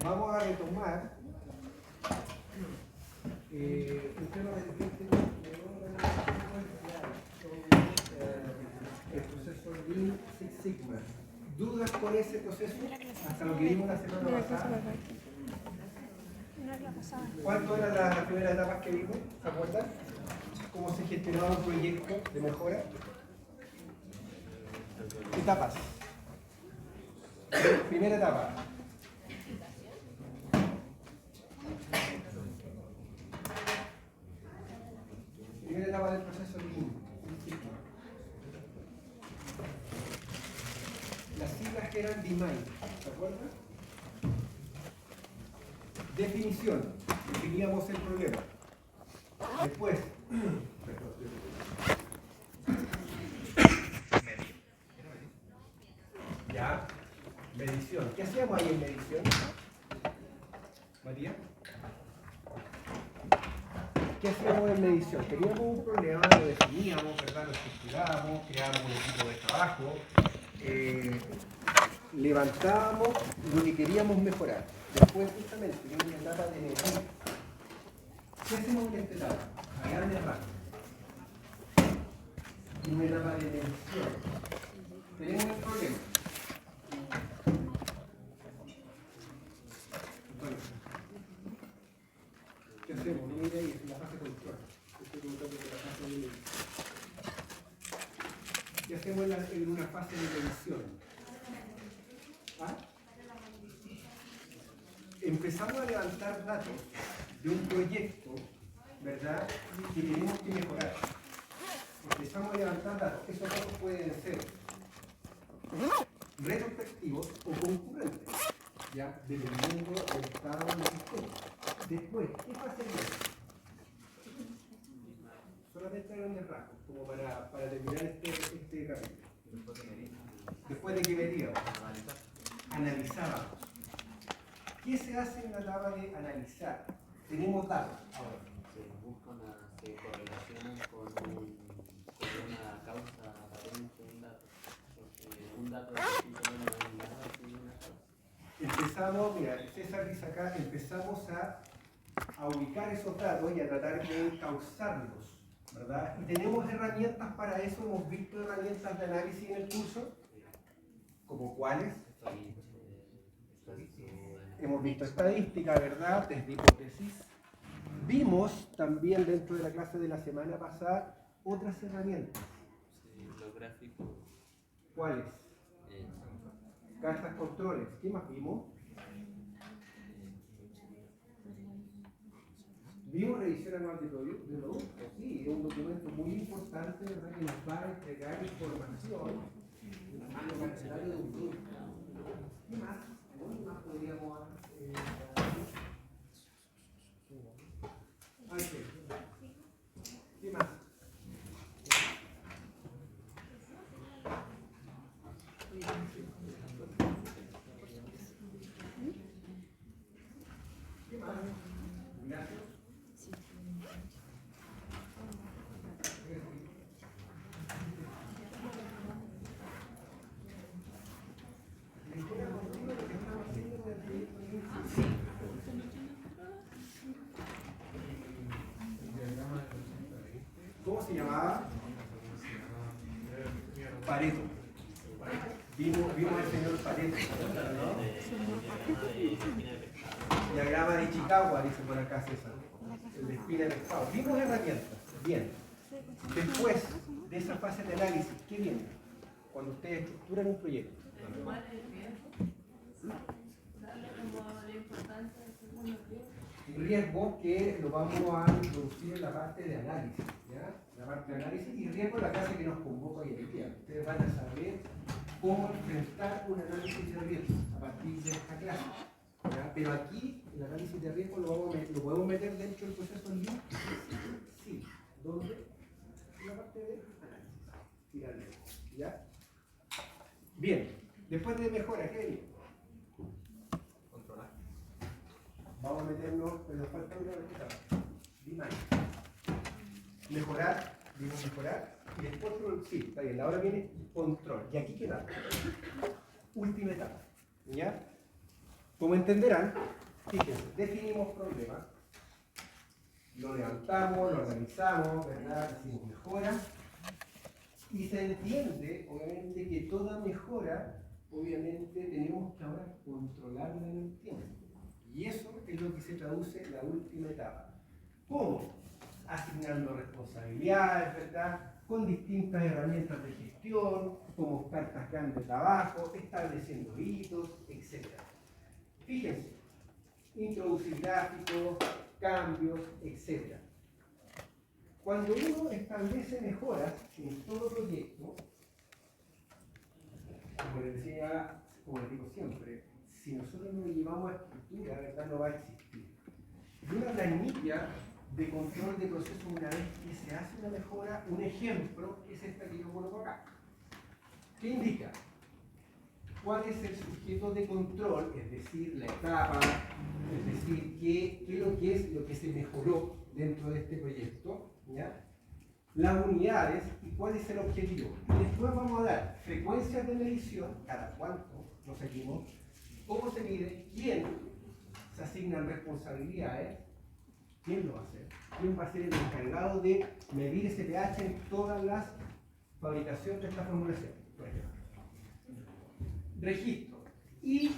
Vamos a retomar un tema el proceso Lean Six Sigma. ¿Dudas con ese proceso? Hasta lo que vimos la semana pasada. ¿Cuánto eran las primeras etapas que vimos? ¿Se acuerdan? ¿Cómo se gestionaba un proyecto de mejora? Etapas. Primera etapa. Primera etapa del proceso Lean. Las siglas que eran DMAIC, ¿se acuerdan? Definición. Definíamos el problema. Después. Ya. Medición. ¿Qué hacíamos ahí en medición? María. ¿Qué hacíamos en medición? Teníamos un problema, lo definíamos, ¿verdad? Lo estructurábamos, creábamos un equipo de trabajo, levantábamos lo que queríamos mejorar. Después, justamente, en una etapa de medir. ¿Qué hacemos en esta etapa? A grandes rasgos. En una etapa de medición. Tenemos un problema. ¿Qué hacemos? Mira ahí, es la fase control. ¿Qué hacemos en una fase de medición? ¿Ah? Empezamos a levantar datos de un proyecto, ¿verdad?, que tenemos que mejorar. Empezamos a levantar datos. Esos datos pueden ser retrospectivos o concurrentes, ya, dependiendo del estado del sistema. Después, ¿qué fase es? Solamente grandes rasgos, como para terminar este capítulo. Después de que medíamos, analizábamos. ¿Qué se hace en la etapa de analizar? Tenemos datos ahora. Se correlacionan con una causa aparente de un dato. Porque un dato no es nada sin una causa. Empezamos, mira, César dice acá, empezamos a ubicar esos datos y a tratar de encauzarlos, ¿verdad? Y tenemos herramientas para eso, hemos visto herramientas de análisis en el curso, como cuáles. Hemos visto estadística, ¿verdad? Test de hipótesis. Vimos también dentro de la clase de la semana pasada otras herramientas. Sí, los gráficos. ¿Cuáles? Cajas controles. ¿Qué más vimos? ¿Vimos revisión anual de productos? Sí, es un documento muy importante, ¿verdad?, que nos va a entregar información a lo necesario de un producto. ¿Qué más? ¿Qué más podríamos ¿Qué más? ¿Qué más? Gracias. ¿Cómo se llamaba? Pareto. Vimos al señor Pareto, ¿no? Diagrama de Chicago, dice por acá César. El de espina de pescado. Vimos herramientas. Bien. Después de esa fase de análisis, ¿qué viene? Cuando ustedes estructuran un proyecto. Riesgo que lo vamos a introducir en la parte de análisis, ¿ya? La parte de análisis y riesgo es la clase que nos convoca hoy en día. Ustedes van a saber cómo enfrentar un análisis de riesgo a partir de esta clase, ¿ya? Pero aquí el análisis de riesgo lo podemos meter dentro del proceso Lean. Sí. ¿Dónde? En la parte de análisis. Finalmente, ¿ya? Bien. Después de mejora, ¿qué viene? Vamos a meternos, pero falta una etapa. Mejorar, digo mejorar, y después, sí, está bien, ahora viene control. Y aquí queda última etapa, ¿ya? Como entenderán, fíjense, definimos problemas, lo levantamos, lo organizamos, ¿verdad? Hicimos mejoras, y se entiende, obviamente, que toda mejora, obviamente, tenemos que ahora controlarla en el tiempo. Y eso es lo que se traduce en la última etapa. ¿Cómo? Asignando responsabilidades, ¿verdad? Con distintas herramientas de gestión, como cartas grandes de trabajo, estableciendo hitos, etc. Fíjense, introducir gráficos, cambios, etc. Cuando uno establece mejoras en todo proyecto, como les decía, como les digo siempre, si nosotros no lo llevamos a estructura, ¿verdad? No va a existir. Y una planilla de control de procesos, una vez que se hace una mejora, un ejemplo es esta que yo coloco acá. ¿Qué indica? ¿Cuál es el sujeto de control? Es decir, la etapa, es decir, qué es lo que se mejoró dentro de este proyecto, ¿ya? Las unidades y cuál es el objetivo. Y después vamos a dar frecuencias de medición, cada cuánto nos seguimos, cómo se mide, quién se asignan responsabilidades, quién lo va a hacer, quién va a ser el encargado de medir ese pH en todas las fabricaciones de esta formulación, por ejemplo. Registro y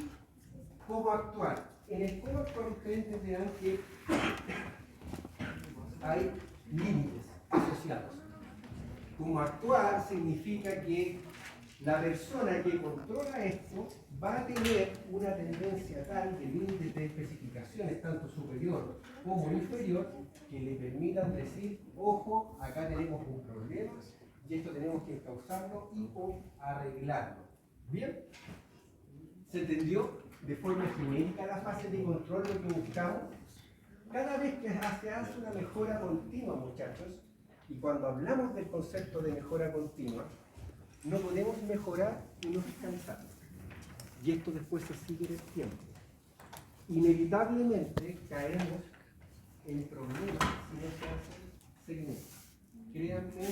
cómo actuar. En el cómo actuar ustedes entenderán que hay límites asociados. Cómo actuar significa que la persona que controla esto va a tener una tendencia tal de límites de especificaciones, tanto superior como inferior, que le permitan decir, ojo, acá tenemos un problema y esto tenemos que causarlo y o arreglarlo. ¿Bien? ¿Se entendió de forma genérica la fase de control lo que buscamos? Cada vez que se hace una mejora continua, muchachos, y cuando hablamos del concepto de mejora continua, no podemos mejorar y no descansar. Y esto después se sigue en el tiempo. Inevitablemente caemos en problemas si no se hace seguimiento. Créanme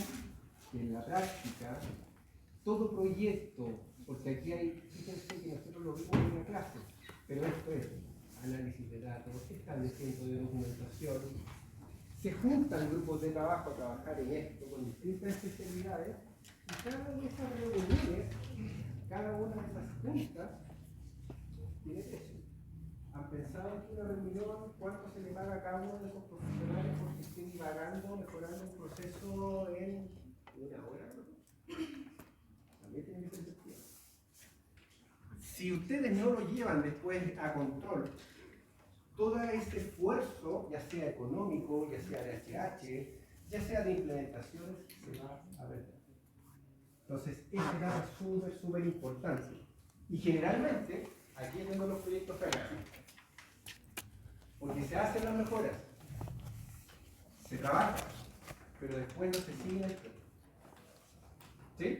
que en la práctica, todo proyecto, porque aquí hay, fíjense que nosotros lo vimos en la clase, pero esto es análisis de datos, establecimiento de documentación, se juntan grupos de trabajo a trabajar en esto con distintas especialidades, y cada una de esas reuniones, cada una de esas juntas, tiene precio. ¿Han pensado en una reunión cuánto se le paga a cada uno de esos profesionales porque estén divagando, mejorando un proceso en una hora? También tiene que ser efectivo. Si ustedes no lo llevan después a control, todo ese esfuerzo, ya sea económico, ya sea de HH, ya sea de implementaciones, se va a ver. Entonces, esa etapa es súper importante. Y generalmente, aquí es donde los proyectos fracasan. Porque se hacen las mejoras, se trabaja, pero después no se sigue esto. ¿Sí?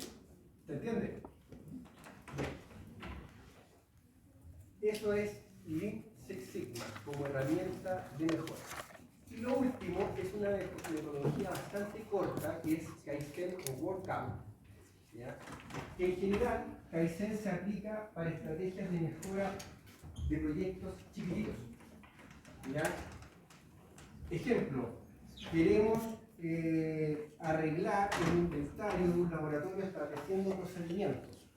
¿Se entiende? Bien. Eso es Lean Six Sigma como herramienta de mejora. Y lo último es una metodología bastante corta que es Kaizen o Workout. ¿Ya? Que en general Kaizen se aplica para estrategias de mejora de proyectos chiquititos. ¿Ya? Ejemplo, queremos arreglar el inventario de un laboratorio estableciendo procedimientos.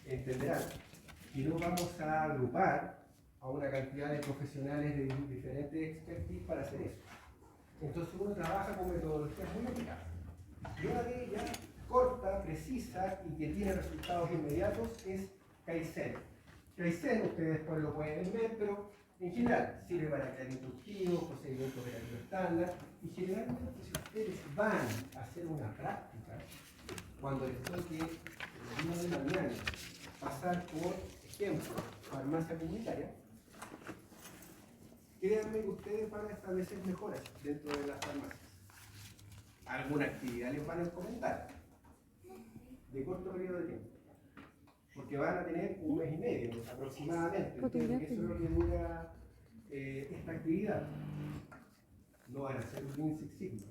Entenderán que no vamos a agrupar a una cantidad de profesionales de diferentes expertise para hacer eso. Entonces uno trabaja con metodologías muy eficaces. Y una de ellas, corta, precisa y que tiene resultados inmediatos es Kaizen. Kaizen, ustedes después lo pueden ver, pero en general sirve para crear instructivos, procedimientos operativos estándar, y generalmente si ustedes van a hacer una práctica, cuando les toque el día de mañana pasar por ejemplo, farmacia comunitaria, créanme que ustedes van a establecer mejoras dentro de las farmacias. Alguna actividad les van a encomendar de corto periodo de tiempo, porque van a tener un mes y medio aproximadamente, que eso es lo que dura esta actividad. No van a hacer un Lean Six Sigma.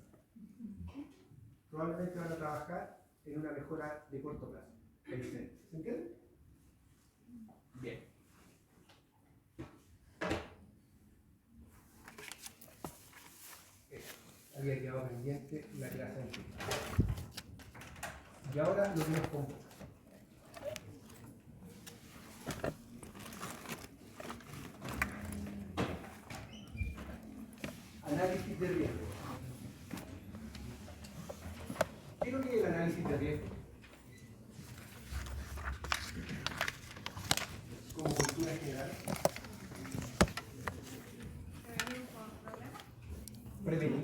Probablemente van a trabajar en una mejora de corto plazo. ¿Se entiende? Bien. había quedado pendiente la clase anterior. Y ahora lo que nos convoca. Análisis de riesgo. ¿Qué es lo que es el análisis de riesgo? Como cultura general. Prevenir.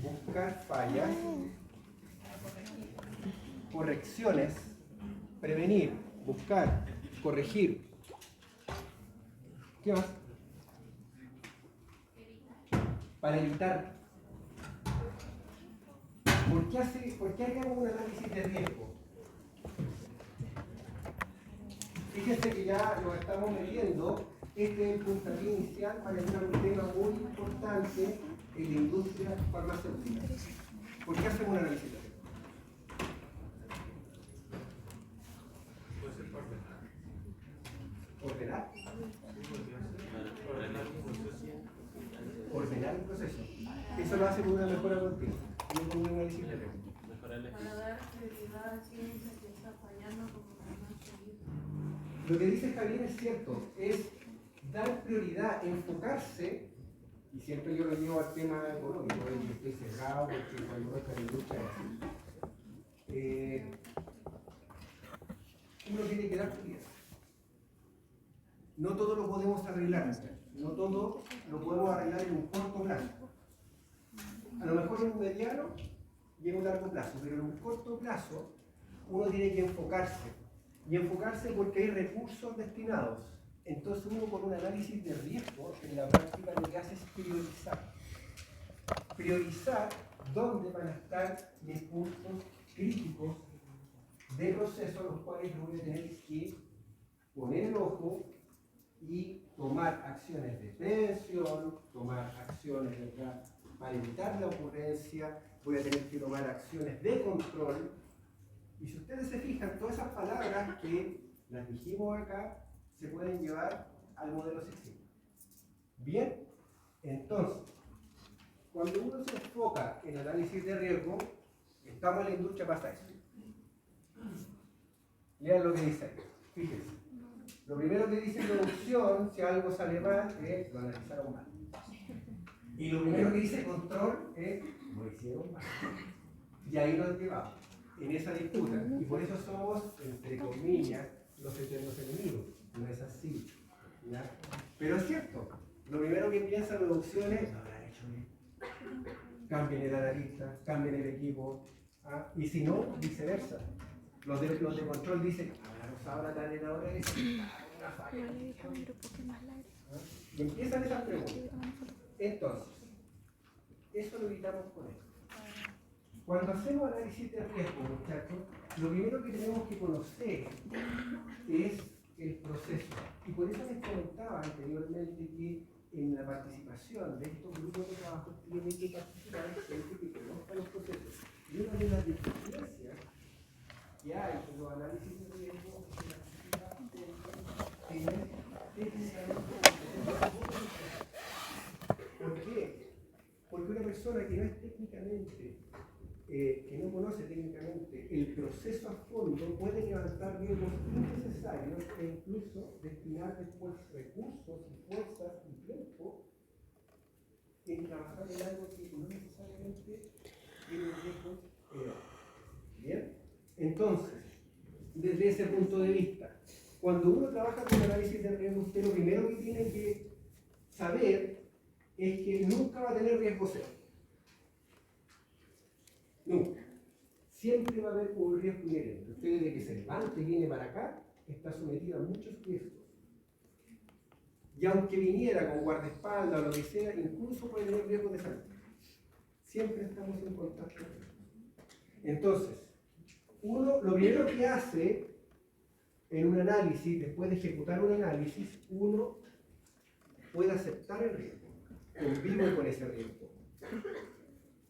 Buscar fallas. Correcciones. Prevenir. Buscar. Corregir. ¿Qué más? Para evitar. ¿Por qué haríamos un análisis de riesgo? Fíjense que ya lo estamos midiendo. Este es el puntapié inicial para entrar un tema muy importante en la industria farmacéutica. ¿Por qué hacemos un análisis de riesgo? Puede ser para ¿Ordenar? ordenar Ordenar un proceso. el proceso. Eso lo hace con una mejora continua, no con un análisis de riesgo. Mejorar la Para dar prioridad a ciencia que está fallando como más seguido. Lo que dice Javier es cierto, es dar prioridad, enfocarse, y siempre yo lo llevo al tema económico, y estoy cerrado porque cuando uno está en la industria es así. Uno tiene que dar prioridad. No todo lo podemos arreglar, no todo lo podemos arreglar en un corto plazo. A lo mejor en un mediano y en un largo plazo, pero en un corto plazo uno tiene que enfocarse. Y enfocarse porque hay recursos destinados. Entonces uno con un análisis de riesgo, en la práctica lo que hace es priorizar. Priorizar dónde van a estar mis puntos críticos de proceso, los cuales yo voy a tener que poner el ojo y tomar acciones de prevención, tomar acciones, ¿verdad?, para evitar la ocurrencia, voy a tener que tomar acciones de control. Y si ustedes se fijan, todas esas palabras que las dijimos acá se pueden llevar al modelo Six Sigma. Bien, entonces, cuando uno se enfoca en análisis de riesgo, estamos en la industria, pasa eso. Lean lo que dice ahí, fíjense. Lo primero que dice producción, si algo sale mal, es lo analizaron mal. Y lo primero que dice control es lo hicieron mal. Y ahí nos llevamos en esa disputa. Y por eso somos, entre comillas, los eternos enemigos. No es así, ¿ya? Pero es cierto. Lo primero que piensa producción es, no habrá hecho bien. Cambien el analista, cambien el equipo. ¿Ah? Y si no, viceversa. Los de control dicen, habrá usado la calentadora y dicen, una falla. ¿Ah? Y empiezan esas preguntas. Entonces, eso lo evitamos con esto. Cuando hacemos análisis de riesgo, muchachos, lo primero que tenemos que conocer es el proceso. Y por eso les comentaba anteriormente que en la participación de estos grupos de trabajo tienen que participar gente que conozca los procesos. Y una de las deficiencias que hay en los análisis de riesgo es que la actividad técnicamente. ¿Por qué? Porque una persona que no es técnicamente, que no conoce técnicamente el proceso a fondo, puede levantar riesgos innecesarios e incluso destinar después recursos y fuerzas y tiempo en trabajar en algo que no necesariamente tiene un riesgo. ¿Bien? Entonces, desde ese punto de vista, cuando uno trabaja con análisis de riesgo, usted lo primero que tiene que saber es que nunca va a tener riesgo cero. Nunca. Siempre va a haber un riesgo inherente. Usted desde que se levante y viene para acá, está sometido a muchos riesgos. Y aunque viniera con guardaespaldas o lo que sea, incluso puede tener riesgo de salud. Siempre estamos en contacto con eso. Entonces, uno lo primero que hace en un análisis, después de ejecutar un análisis, uno puede aceptar el riesgo. Convivo con ese riesgo.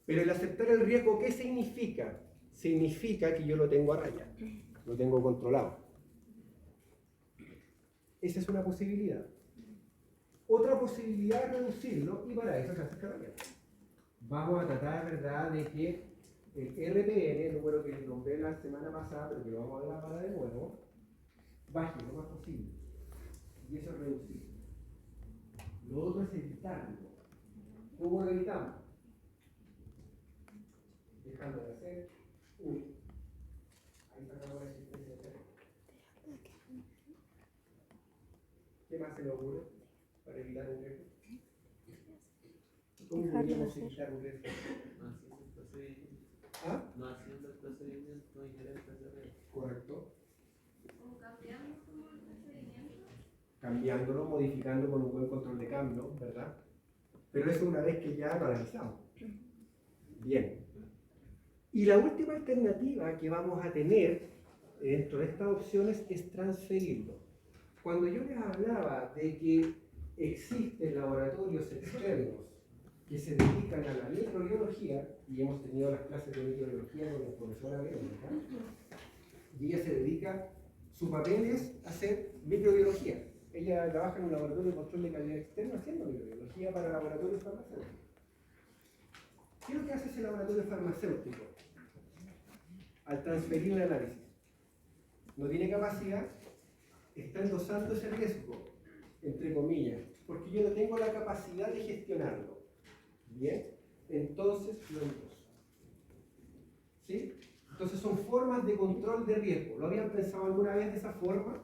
Pero el aceptar el riesgo, ¿qué significa? Significa que yo lo tengo a raya, lo tengo controlado. Esa es una posibilidad. Otra posibilidad es reducirlo y para eso se hace esta herramienta. Vamos a tratar, ¿verdad?, de que el RPN, el número que les nombré la semana pasada, pero que lo vamos a ver ahora de nuevo, baje lo más posible. Y eso es reducir. Lo otro es evitarlo. ¿Cómo lo evitamos? Dejando de hacer uno. Ahí sacamos la existencia de 3. ¿Qué más se le ocurre para evitar un riesgo? ¿Cómo podríamos evitar un riesgo? ¿Ah? No haciendo el procedimiento inherente de riesgo. Correcto. O cambiando como el procedimiento. Cambiándolo, modificando con un buen control de cambio, ¿verdad? Pero eso una vez que ya lo analizamos. Bien. Y la última alternativa que vamos a tener dentro de estas opciones es transferirlo. Cuando yo les hablaba de que existen laboratorios externos que se dedican a la microbiología, y hemos tenido las clases de microbiología con la profesora Verónica, y ella se dedica, su papel es hacer microbiología. Ella trabaja en un laboratorio de control de calidad externo haciendo microbiología para laboratorios farmacéuticos. ¿Qué es lo que hace ese laboratorio farmacéutico? Al transferir el análisis, no tiene capacidad, está endosando ese riesgo, entre comillas, porque yo no tengo la capacidad de gestionarlo. Bien, entonces lo endoso. ¿Sí? Entonces son formas de control de riesgo. ¿Lo habían pensado alguna vez de esa forma?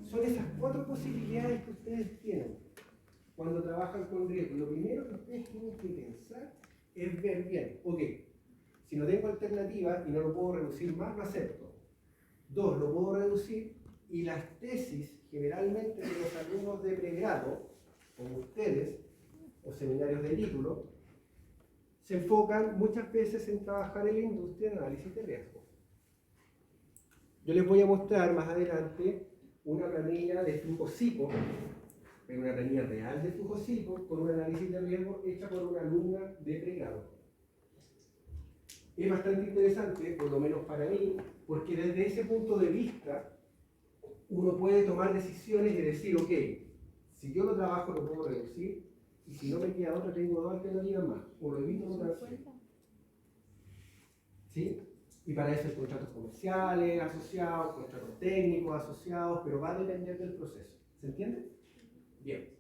Son esas 4 posibilidades que ustedes tienen cuando trabajan con riesgo. Lo primero que ustedes tienen que pensar es ver bien, ok, si no tengo alternativa y no lo puedo reducir más, lo acepto. 2, lo puedo reducir y las tesis generalmente de los alumnos de pregrado, como ustedes, o seminarios de título, se enfocan muchas veces en trabajar en la industria de análisis de riesgo. Yo les voy a mostrar más adelante una planilla de flujo SICO, una planilla real de flujo SICO, con un análisis de riesgo hecha por una alumna de pregrado. Es bastante interesante, por lo menos para mí, porque desde ese punto de vista uno puede tomar decisiones y decir, ok, si yo lo trabajo lo puedo reducir, y si no me queda otra, tengo 2 alternativas más, o lo evito o lo transfiero. ¿Sí? Y para eso hay contratos comerciales asociados, contratos técnicos asociados, pero va a depender del proceso. ¿Se entiende? Bien.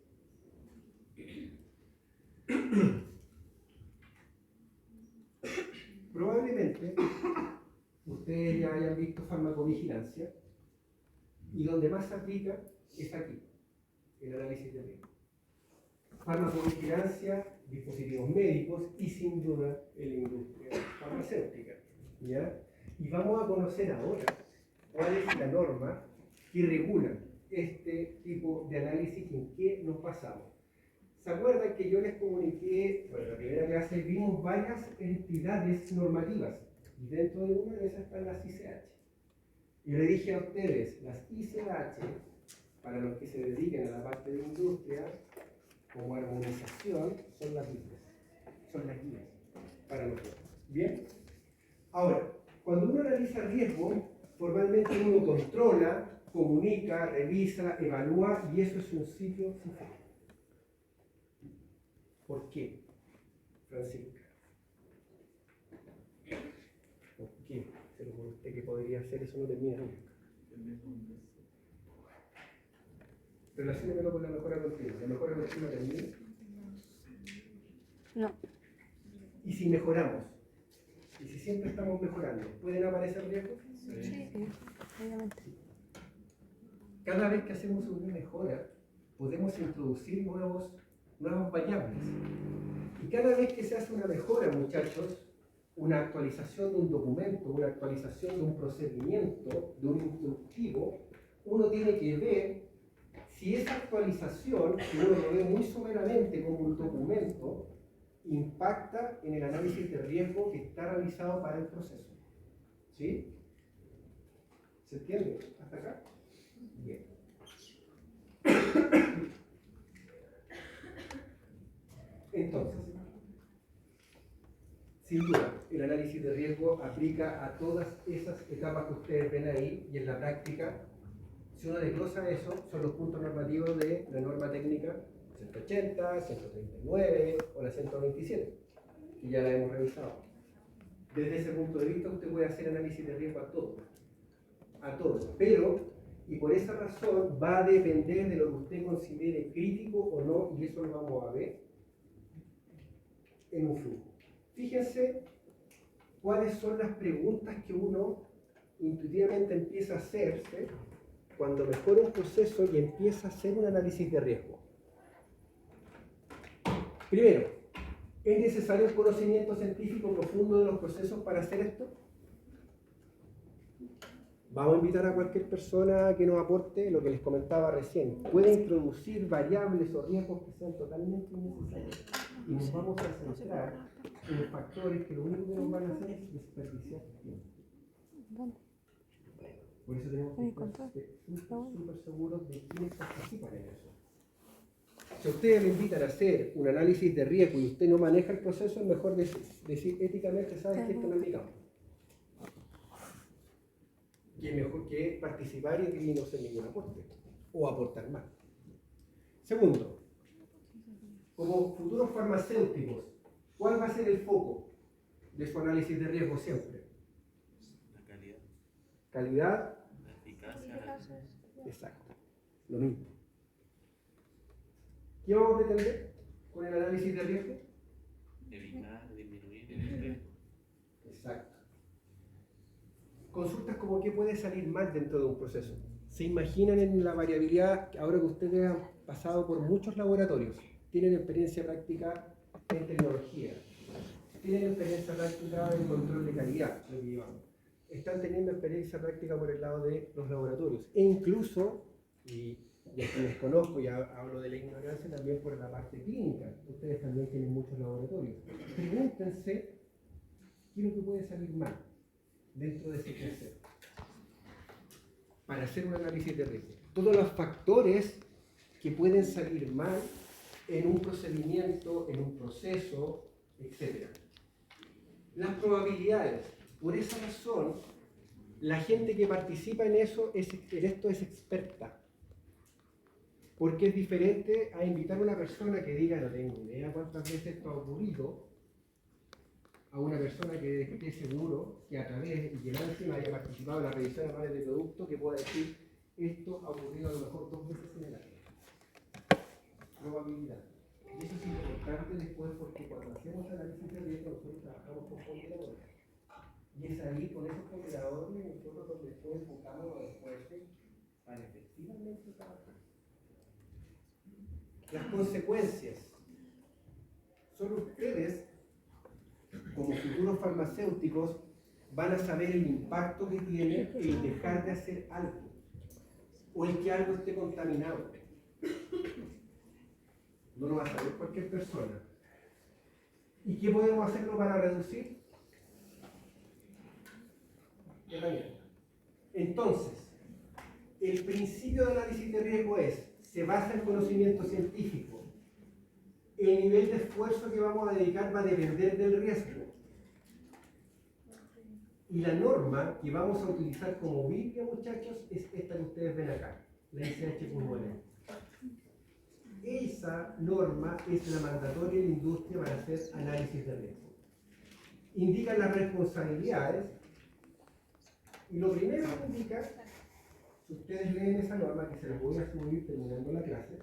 Probablemente ustedes ya hayan visto farmacovigilancia y donde más se aplica es aquí, el análisis de riesgo. Farmacovigilancia, dispositivos médicos y sin duda en la industria farmacéutica. ¿Ya? Y vamos a conocer ahora cuál es la norma que regula este tipo de análisis y en qué nos basamos. ¿Se acuerdan que yo les comuniqué, bueno, en la primera clase vimos varias entidades normativas y dentro de una de esas están las ICH? Yo le dije a ustedes, las ICH, para los que se dediquen a la parte de industria, como armonización, son las guías. Son las guías para nosotros. ¿Bien? Ahora, cuando uno analiza riesgo, formalmente uno controla, comunica, revisa, evalúa y eso es un ciclo sin fin. ¿Por qué, Francisca? ¿Por qué? Se lo pregunté que podría hacer, eso no termina nunca. Relaciónemelo con la mejora continua. ¿La mejora continua termina? No. ¿Y si mejoramos? ¿Y si siempre estamos mejorando? ¿Pueden aparecer riesgos? Sí, obviamente. Cada vez que hacemos una mejora, podemos introducir nuevas variables. Y cada vez que se hace una mejora, muchachos, una actualización de un documento, una actualización de un procedimiento, de un instructivo, uno tiene que ver si esa actualización, que uno lo ve muy someramente como un documento, impacta en el análisis de riesgo que está realizado para el proceso. ¿Sí? ¿Se entiende? ¿Hasta acá? Bien. Entonces, sin duda, el análisis de riesgo aplica a todas esas etapas que ustedes ven ahí y en la práctica Si uno desglosa eso, son los puntos normativos de la norma técnica 180, 139 o la 127, que ya la hemos revisado. Desde ese punto de vista usted puede hacer análisis de riesgo a todos, pero, y por esa razón va a depender de lo que usted considere crítico o no, y eso lo vamos a ver en un flujo. Fíjense cuáles son las preguntas que uno intuitivamente empieza a hacerse cuando mejora un proceso y empieza a hacer un análisis de riesgo. Primero, ¿es necesario el conocimiento científico profundo de los procesos para hacer esto? Vamos a invitar a cualquier persona que nos aporte lo que les comentaba recién. Puede introducir variables o riesgos que sean totalmente innecesarios. Y nos vamos a centrar en los factores que lo único que nos van a hacer es desperdiciar tiempo. Por eso tenemos que estar súper seguros de quiénes participan en eso. Si a ustedes le invitan a hacer un análisis de riesgo y usted no maneja el proceso, es mejor decir éticamente, ¿sabes que esto no es mi campo? Y es mejor que participar y no hacer ningún aporte, o aportar más. Segundo, como futuros farmacéuticos, ¿cuál va a ser el foco de su análisis de riesgo siempre? La calidad. Calidad. La eficacia. Exacto. Lo mismo. ¿Qué vamos a pretender con el análisis de riesgo? Evitar, disminuir el riesgo. Exacto. Consultas como qué puede salir mal dentro de un proceso. ¿Se imaginan en la variabilidad, ahora que ustedes han pasado por muchos laboratorios, tienen experiencia práctica en tecnología, tienen experiencia práctica en control de calidad, lo que llevamos, están teniendo experiencia práctica por el lado de los laboratorios, e incluso, y aquí les conozco, ya hablo de la ignorancia también por la parte clínica, ustedes también tienen muchos laboratorios. Pregúntense qué es lo que puede salir mal dentro de ese proceso para hacer un análisis de riesgo. Todos los factores que pueden salir mal en un procedimiento, en un proceso, etc. Las probabilidades. Por esa razón, la gente que participa en esto es experta. Porque es diferente a invitar a una persona que diga, no tengo idea cuántas veces esto ha ocurrido, a una persona que esté seguro que a través y que encima haya participado en la revisión anual de producto, que pueda decir, esto ha ocurrido a lo mejor 2 veces en el año. Probabilidad. Y eso es importante después porque cuando hacemos análisis de riesgo nosotros trabajamos con ponderadores. Y es ahí con esos ponderadores nosotros donde después enfocamos los esfuerzos para efectivamente trabajar. Las consecuencias. Solo ustedes, como futuros farmacéuticos, van a saber el impacto que tiene el dejar de hacer algo o el que algo esté contaminado. No lo va a saber cualquier persona. ¿Y qué podemos hacerlo para reducir? Entonces, el principio de análisis de riesgo se basa en conocimiento científico. El nivel de esfuerzo que vamos a dedicar va a depender del riesgo. Y la norma que vamos a utilizar como Biblia, muchachos, es esta que ustedes ven acá, la ICH-9. Esa norma es la mandatoria en la industria para hacer análisis de riesgo. Indica las responsabilidades y lo primero que indica, si ustedes leen esa norma, que se las voy a subir terminando la clase,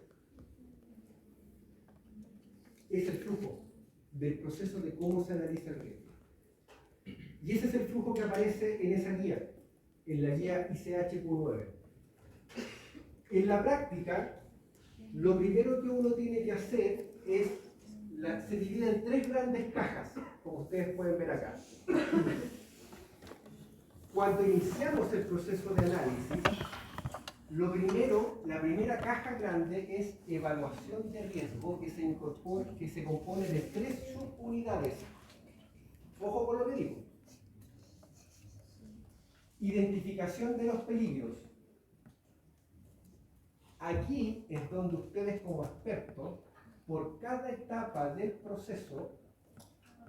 es el flujo del proceso de cómo se analiza el riesgo. Y ese es el flujo que aparece en esa guía, en la guía ICH-Q9. En la práctica, lo primero que uno tiene que hacer es, se divide en 3 grandes cajas, como ustedes pueden ver acá. Cuando iniciamos el proceso de análisis, lo primero, la primera caja grande es evaluación de riesgo, que se compone de 3 subunidades. Ojo con lo que digo. Identificación de los peligros. Aquí es donde ustedes como expertos, por cada etapa del proceso,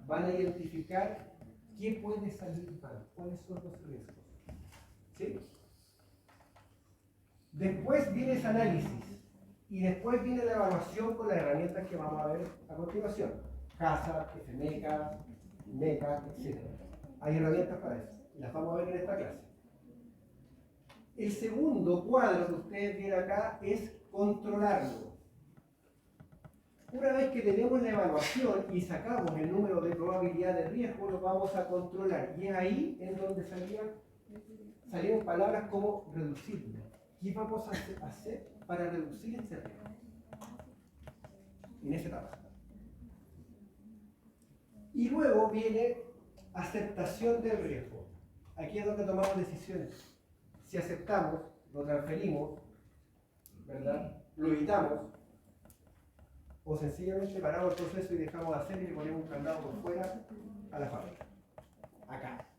van a identificar qué puede salir mal, cuáles son los riesgos. ¿Sí? Después viene ese análisis y después viene la evaluación con las herramientas que vamos a ver a continuación. CASA, FMECA, MECA, etc. Hay herramientas para eso y las vamos a ver en esta clase. El segundo cuadro que ustedes ven acá es controlarlo. Una vez que tenemos la evaluación y sacamos el número de probabilidad de riesgo, lo vamos a controlar. Y es ahí en donde salieron palabras como reducirlo. ¿Qué vamos a hacer para reducir este riesgo? En esa etapa. Y luego viene aceptación del riesgo. Aquí es donde tomamos decisiones. Si aceptamos, lo transferimos, ¿verdad? Lo evitamos, o sencillamente paramos el proceso y dejamos de hacer y le ponemos un candado por fuera a la fábrica. Acá.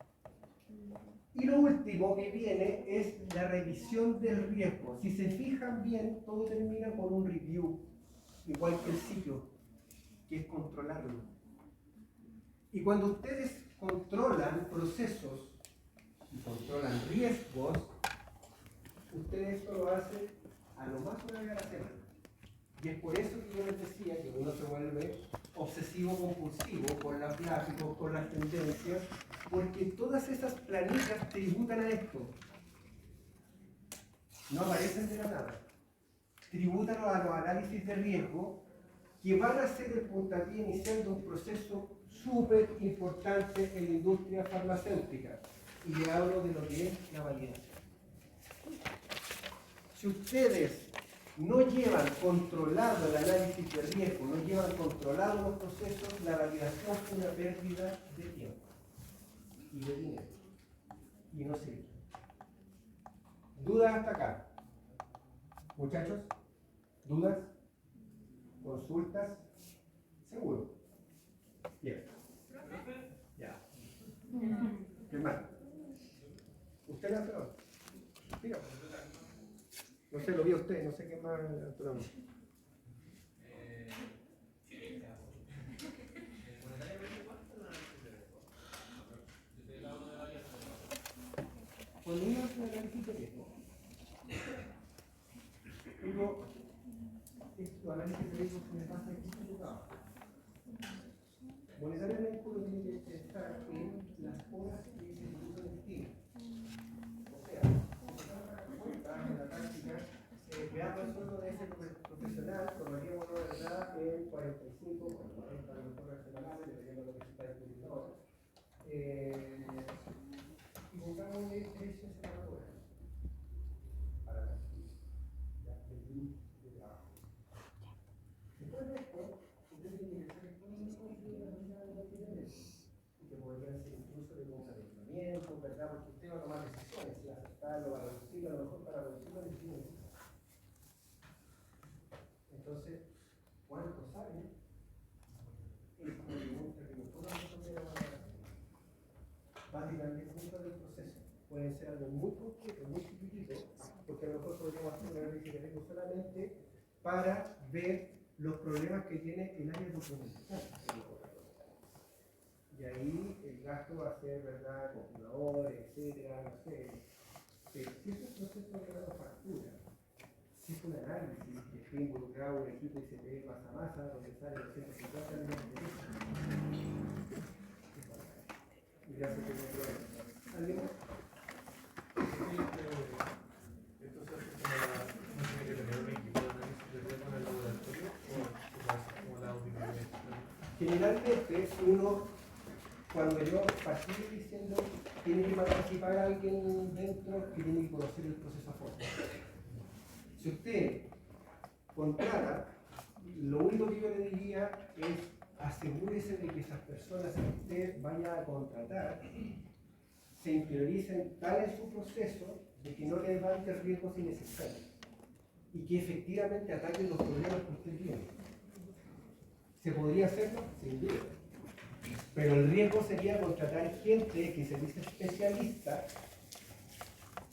Y lo último que viene es la revisión del riesgo. Si se fijan bien, todo termina con un review, igual que el ciclo, que es controlarlo. Y cuando ustedes controlan procesos y controlan riesgos, ustedes esto lo hacen a lo más una vez a la semana. Y es por eso que yo les decía que uno se vuelve obsesivo-compulsivo con los gráficos, con las tendencias, porque todas esas planillas tributan a esto. No aparecen de la nada. Tributan a los análisis de riesgo que van a ser el puntapié inicial de un proceso súper importante en la industria farmacéutica. Y le hablo de lo que es la validación. Si ustedes no llevan controlado el análisis de riesgo, no llevan controlado los procesos, la validación es una pérdida de tiempo y de dinero. Y no sirve. ¿Dudas hasta acá? Muchachos, ¿dudas? ¿Consultas? ¿Seguro? Bien. Ya. ¿Qué más? ¿Usted la hace? Dígame. No sé, lo vi a usted, no sé qué más. Cuando uno hace un análisis de riesgo, esto análisis de riesgo se me pasa aquí en tu trabajo. Monetariamente uno tiene que estar en las horas que se usan en el día. O sea, en la práctica, veamos el sueldo de ese profesional, tomaríamos la verdad en 45 o 40 horas semanales, dependiendo de lo que se está discutiendo ahora. Y pongámosle precios a la hora para la de trabajo. Después de esto, usted tiene que hacer y que podrían ser incluso de condicionamiento, ¿verdad? Porque usted va a tomar decisiones, si aceptarlo, va a reducirlo, a lo mejor para reducirlo decisiones. Entonces, ¿cuánto saben? Es una pregunta que nosotros responder a la básicamente punto del proceso. Pueden ser algo muy concreto, muy chiquitito, porque a lo mejor podríamos hacer un análisis de riesgo solamente para ver los problemas que tiene el área documental. Y ahí el gasto va a ser, ¿verdad?, computadores, etcétera, no sé. Pero si es un proceso de manufactura, si es un análisis que esté involucrado un equipo ICP masa-masa, donde sale 250 millones de pesos. Y ya se tiene un problema. ¿Alguien más? ¿Esto se hace como no tiene que tener un equipo de análisis de riesgo en el laboratorio o se hace como la auditoría? Generalmente, uno, cuando yo partí diciendo, tiene que participar alguien dentro que tiene que conocer el proceso a fondo. Si usted contrata, lo único que yo le diría es asegúrese de que esas personas que usted vaya a contratar se interioricen tal en su proceso de que no levante riesgos innecesarios y que efectivamente ataquen los problemas que usted tiene. ¿Se podría hacerlo? Sin duda. Pero el riesgo sería contratar gente que se dice especialista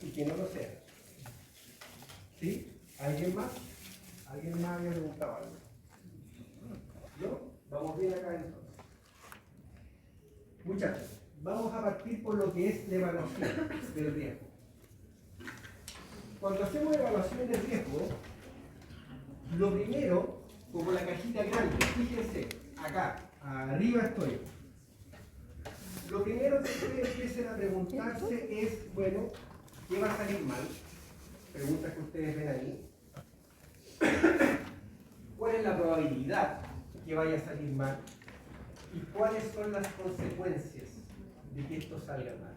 y que no lo sea. ¿Sí? ¿Alguien más? ¿Alguien más había preguntado algo? ¿No? Vamos bien acá entonces. Muchachos, vamos a partir por lo que es la evaluación del riesgo. cuando hacemos evaluación de riesgo, lo primero, como la cajita grande, fíjense, acá, arriba estoy. Lo primero que ustedes empiecen a preguntarse es, bueno, ¿qué va a salir mal? Preguntas que ustedes ven ahí. ¿Cuál es la probabilidad que vaya a salir mal? ¿Y cuáles son las consecuencias de que esto salga mal?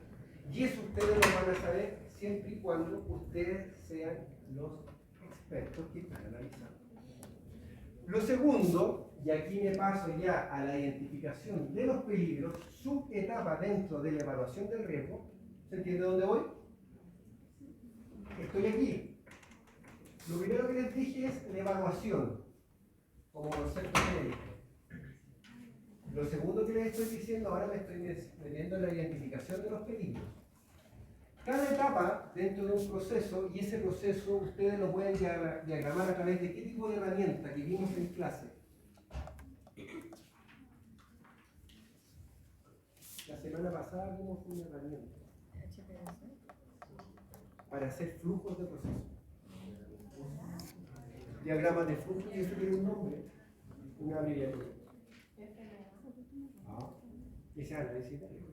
Y eso ustedes lo van a saber siempre y cuando ustedes sean los expertos que están analizando. Lo segundo, y aquí me paso ya a la identificación de los peligros, subetapa dentro de la evaluación del riesgo. ¿Se entiende dónde voy? Estoy aquí. Lo primero que les dije es la evaluación, como concepto genérico. Lo segundo que les estoy diciendo, ahora me estoy metiendo en la identificación de los peligros. Cada etapa dentro de un proceso, y ese proceso ustedes lo pueden diagramar a través de qué tipo de herramienta que vimos en clase. La semana pasada vimos una herramienta para hacer flujos de proceso. Diagramas de flujo, y eso tiene un nombre, una abreviatura. Ese análisis de riesgo.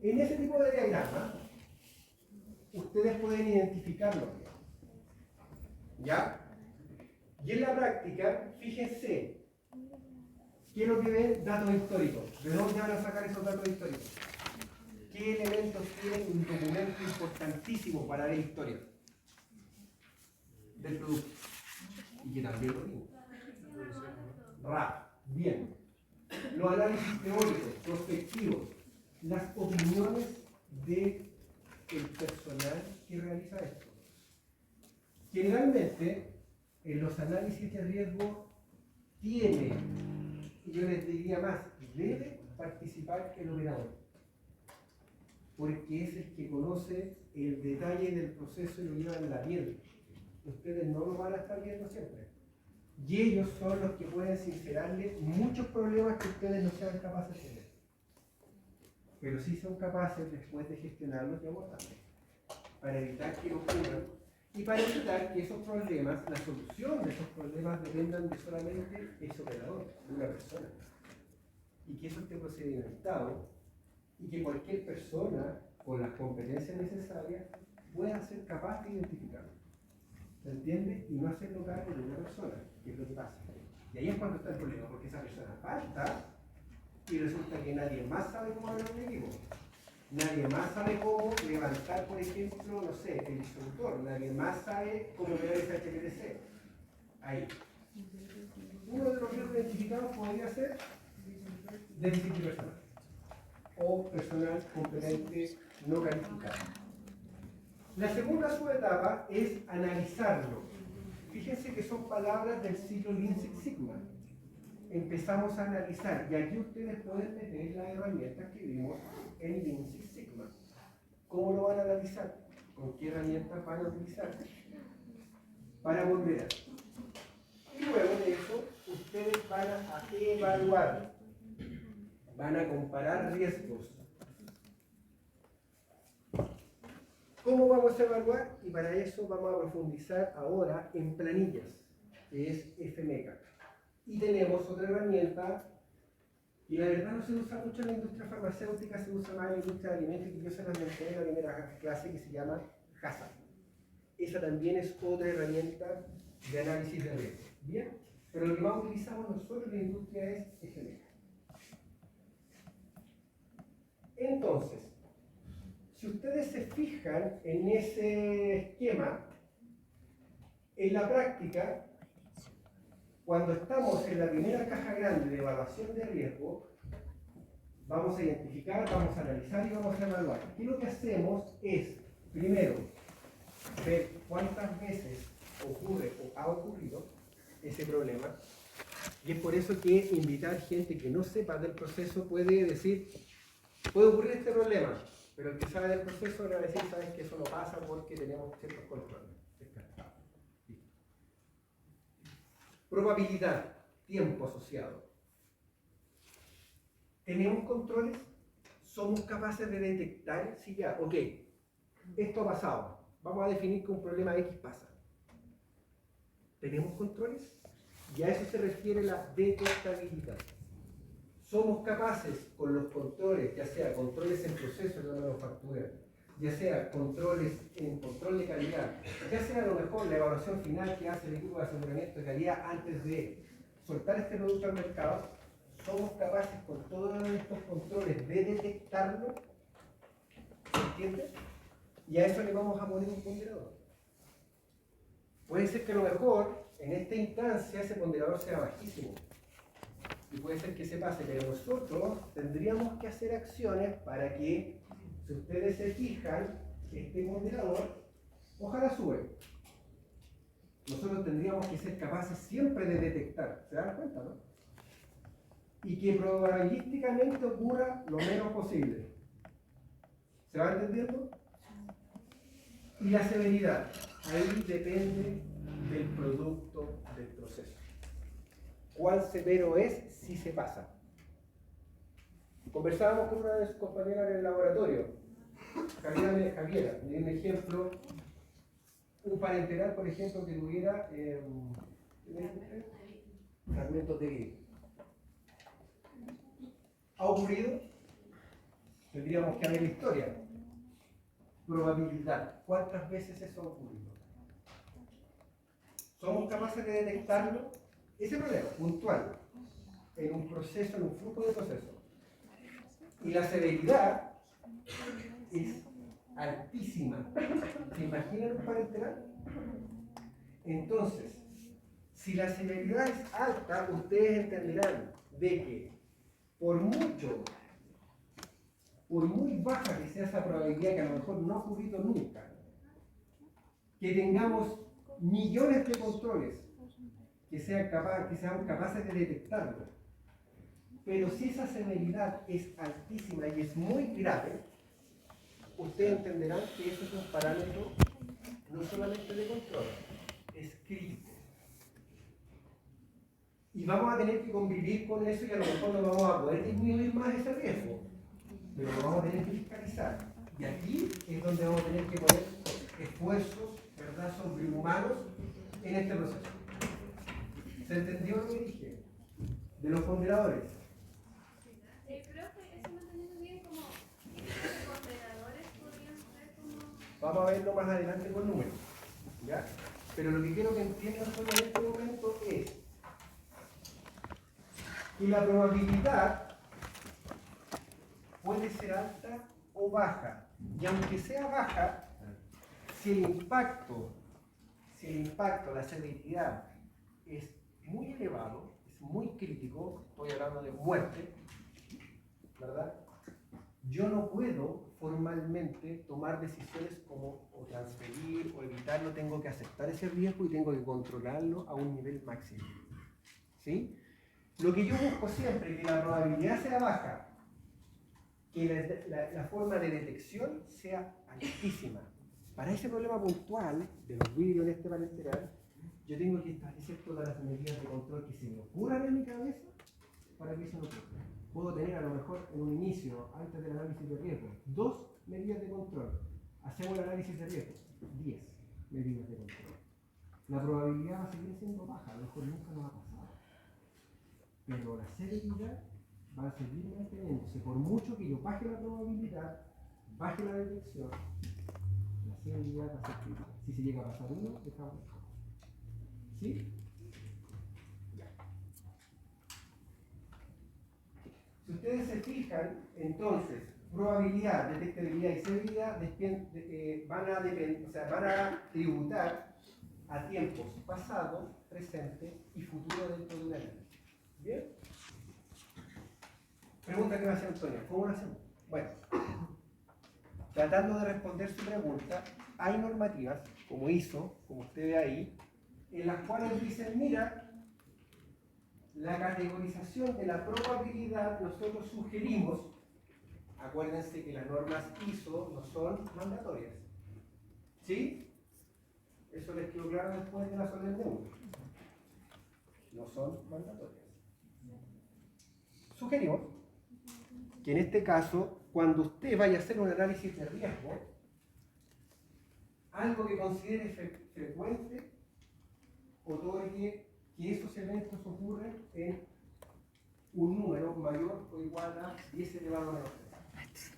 En ese tipo de diagrama, ustedes pueden identificarlo. ¿Ya? Y en la práctica, fíjense, ¿qué es lo que ven? Datos históricos. ¿De dónde van a sacar esos datos históricos? ¿Qué elementos tienen un documento importantísimo para la historia del producto? Y que también lo vimos. RAP. Bien. Los análisis teóricos, prospectivos, las opiniones del personal que realiza esto. Generalmente, en los análisis de riesgo tiene, y yo les diría más, debe participar el operador, porque es el que conoce el detalle del proceso y lo lleva en la piel. Ustedes no lo van a estar viendo siempre. Y ellos son los que pueden sincerarle muchos problemas que ustedes no sean capaces de ver. Pero sí son capaces después de gestionarlos y abordarlos, para evitar que ocurran y para evitar que esos problemas, la solución de esos problemas dependan de solamente ese operador, de una persona. Y que eso esté procedimentado y que cualquier persona con las competencias necesarias pueda ser capaz de identificarlo. ¿Se entiende? Y no hacerlo cargo de una persona, que es lo que pasa. Y ahí es cuando está el problema, porque esa persona falta y resulta que nadie más sabe cómo hablar un equipo. Nadie más sabe cómo levantar, por ejemplo, no sé, el distribuidor. Nadie más sabe cómo ver ese HPLC. Ahí. Uno de los riesgos identificados podría ser déficit de personal o personal competente no calificado. La segunda subetapa es analizarlo. Fíjense que son palabras del ciclo Lean Six Sigma. Empezamos a analizar, y aquí ustedes pueden meter las herramientas que vimos en Lean Six Sigma. ¿Cómo lo van a analizar? ¿Con qué herramientas van a utilizar? Para ponderar. Y luego de eso, ustedes van a evaluar. Van a comparar riesgos. ¿Cómo vamos a evaluar? Y para eso vamos a profundizar ahora en planillas, que es FMECA. Y tenemos otra herramienta que la verdad no se usa mucho en la industria farmacéutica, se usa más en la industria de alimentos, que yo se las mencioné en la primera clase, que se llama HACCP. Esa también es otra herramienta de análisis de riesgo. ¿Bien? Pero lo que más utilizamos nosotros en la industria es FMECA. Entonces, si ustedes se fijan en ese esquema, en la práctica, cuando estamos en la primera caja grande de evaluación de riesgo, vamos a identificar, vamos a analizar y vamos a evaluar. Aquí lo que hacemos es, primero, ver cuántas veces ocurre o ha ocurrido ese problema. Y es por eso que invitar gente que no sepa del proceso puede decir, puede ocurrir este problema, pero el que sabe del proceso le va a decir, sabes que eso no pasa porque tenemos ciertos controles. Probabilidad, tiempo asociado. ¿Tenemos controles? ¿Somos capaces de detectar? Sí, ya, ok. esto ha pasado. Vamos a definir que un problema X pasa. ¿Tenemos controles? Y a eso se refiere la detectabilidad. Somos capaces con los controles, ya sea controles en proceso de la manufactura, ya sea controles en control de calidad, ya sea a lo mejor la evaluación final que hace el equipo de aseguramiento de calidad antes de soltar este producto al mercado, somos capaces con todos estos controles de detectarlo, ¿se entiende? Y a eso le vamos a poner un ponderador. Puede ser que a lo mejor en esta instancia ese ponderador sea bajísimo. Y puede ser que se pase, pero nosotros tendríamos que hacer acciones para que, si ustedes se fijan, este ponderador, ojalá sube. Nosotros tendríamos que ser capaces siempre de detectar, ¿se dan cuenta, no? Y que probabilísticamente ocurra lo menos posible. ¿Se va entendiendo? Y la severidad, ahí depende del producto del proceso. ¿Cuán severo es si se pasa? Conversábamos con una de sus compañeras en el laboratorio, Javiera, me dio un ejemplo, un parenteral, por ejemplo, que tuviera fragmentos de vidrio. ¿Ha ocurrido? Tendríamos que ver la historia. Probabilidad. ¿Cuántas veces eso ha ocurrido? ¿Somos capaces de detectarlo? Ese problema, puntual, en un proceso, en un flujo de proceso. Y la severidad es altísima. ¿Se imaginan un parenteral? Entonces, si la severidad es alta, ustedes entenderán de que por muy baja que sea esa probabilidad, que a lo mejor no ha ocurrido nunca, que tengamos millones de controles que sean capaces de detectarlo, pero si esa severidad es altísima y es muy grave, ustedes entenderán que eso es un parámetro no solamente de control, es crítico. Y vamos a tener que convivir con eso y a lo mejor no vamos a poder disminuir más ese riesgo, pero lo vamos a tener que fiscalizar. Y aquí es donde vamos a tener que poner esfuerzos, ¿verdad?, sobrehumanos en este proceso. ¿Se entendió lo que dije? De los ponderadores. Creo que eso no entendiendo bien como ¿qué tipo de ponderadores podrían ser como? Vamos a verlo más adelante con números, ¿ya? Pero lo que quiero que entiendan solo en este momento es que la probabilidad puede ser alta o baja. Y aunque sea baja, si el impacto, la severidad es muy elevado, es muy crítico, estoy hablando de muerte, ¿verdad? Yo no puedo formalmente tomar decisiones como o transferir o evitarlo, tengo que aceptar ese riesgo y tengo que controlarlo a un nivel máximo. ¿Sí? Lo que yo busco siempre es que la probabilidad sea baja, que la forma de detección sea altísima. Para ese problema puntual de los vidrios en este parenteral, yo tengo que establecer todas las medidas de control que se me ocurran en mi cabeza para que eso no ocurra. Puedo tener a lo mejor en un inicio, antes del análisis de riesgo, 2 medidas de control. Hacemos el análisis de riesgo, 10 medidas de control. La probabilidad va a seguir siendo baja, a lo mejor nunca nos ha pasado. Pero la severidad va a seguir manteniéndose. Por mucho que yo baje la probabilidad, baje la detección, la severidad va a ser crítica. Si se llega a pasar uno, dejamos. ¿Sí? Si ustedes se fijan, entonces, probabilidad, detectabilidad y severidad van a tributar a tiempos pasado, presente y futuro dentro de un análisis. ¿Bien? Pregunta que me hace Antonio, ¿cómo lo hacemos? Bueno, tratando de responder su pregunta, hay normativas, como ISO, como usted ve ahí, en las cuales dicen, mira, la categorización de la probabilidad nosotros sugerimos, acuérdense que las normas ISO no son mandatorias, ¿sí? Eso les quedó claro después de la solemne 1. No son mandatorias. Sugerimos que en este caso, cuando usted vaya a hacer un análisis de riesgo, algo que considere frecuente, otorgue que esos eventos ocurren en un número mayor o igual a 10 elevado a menos 3.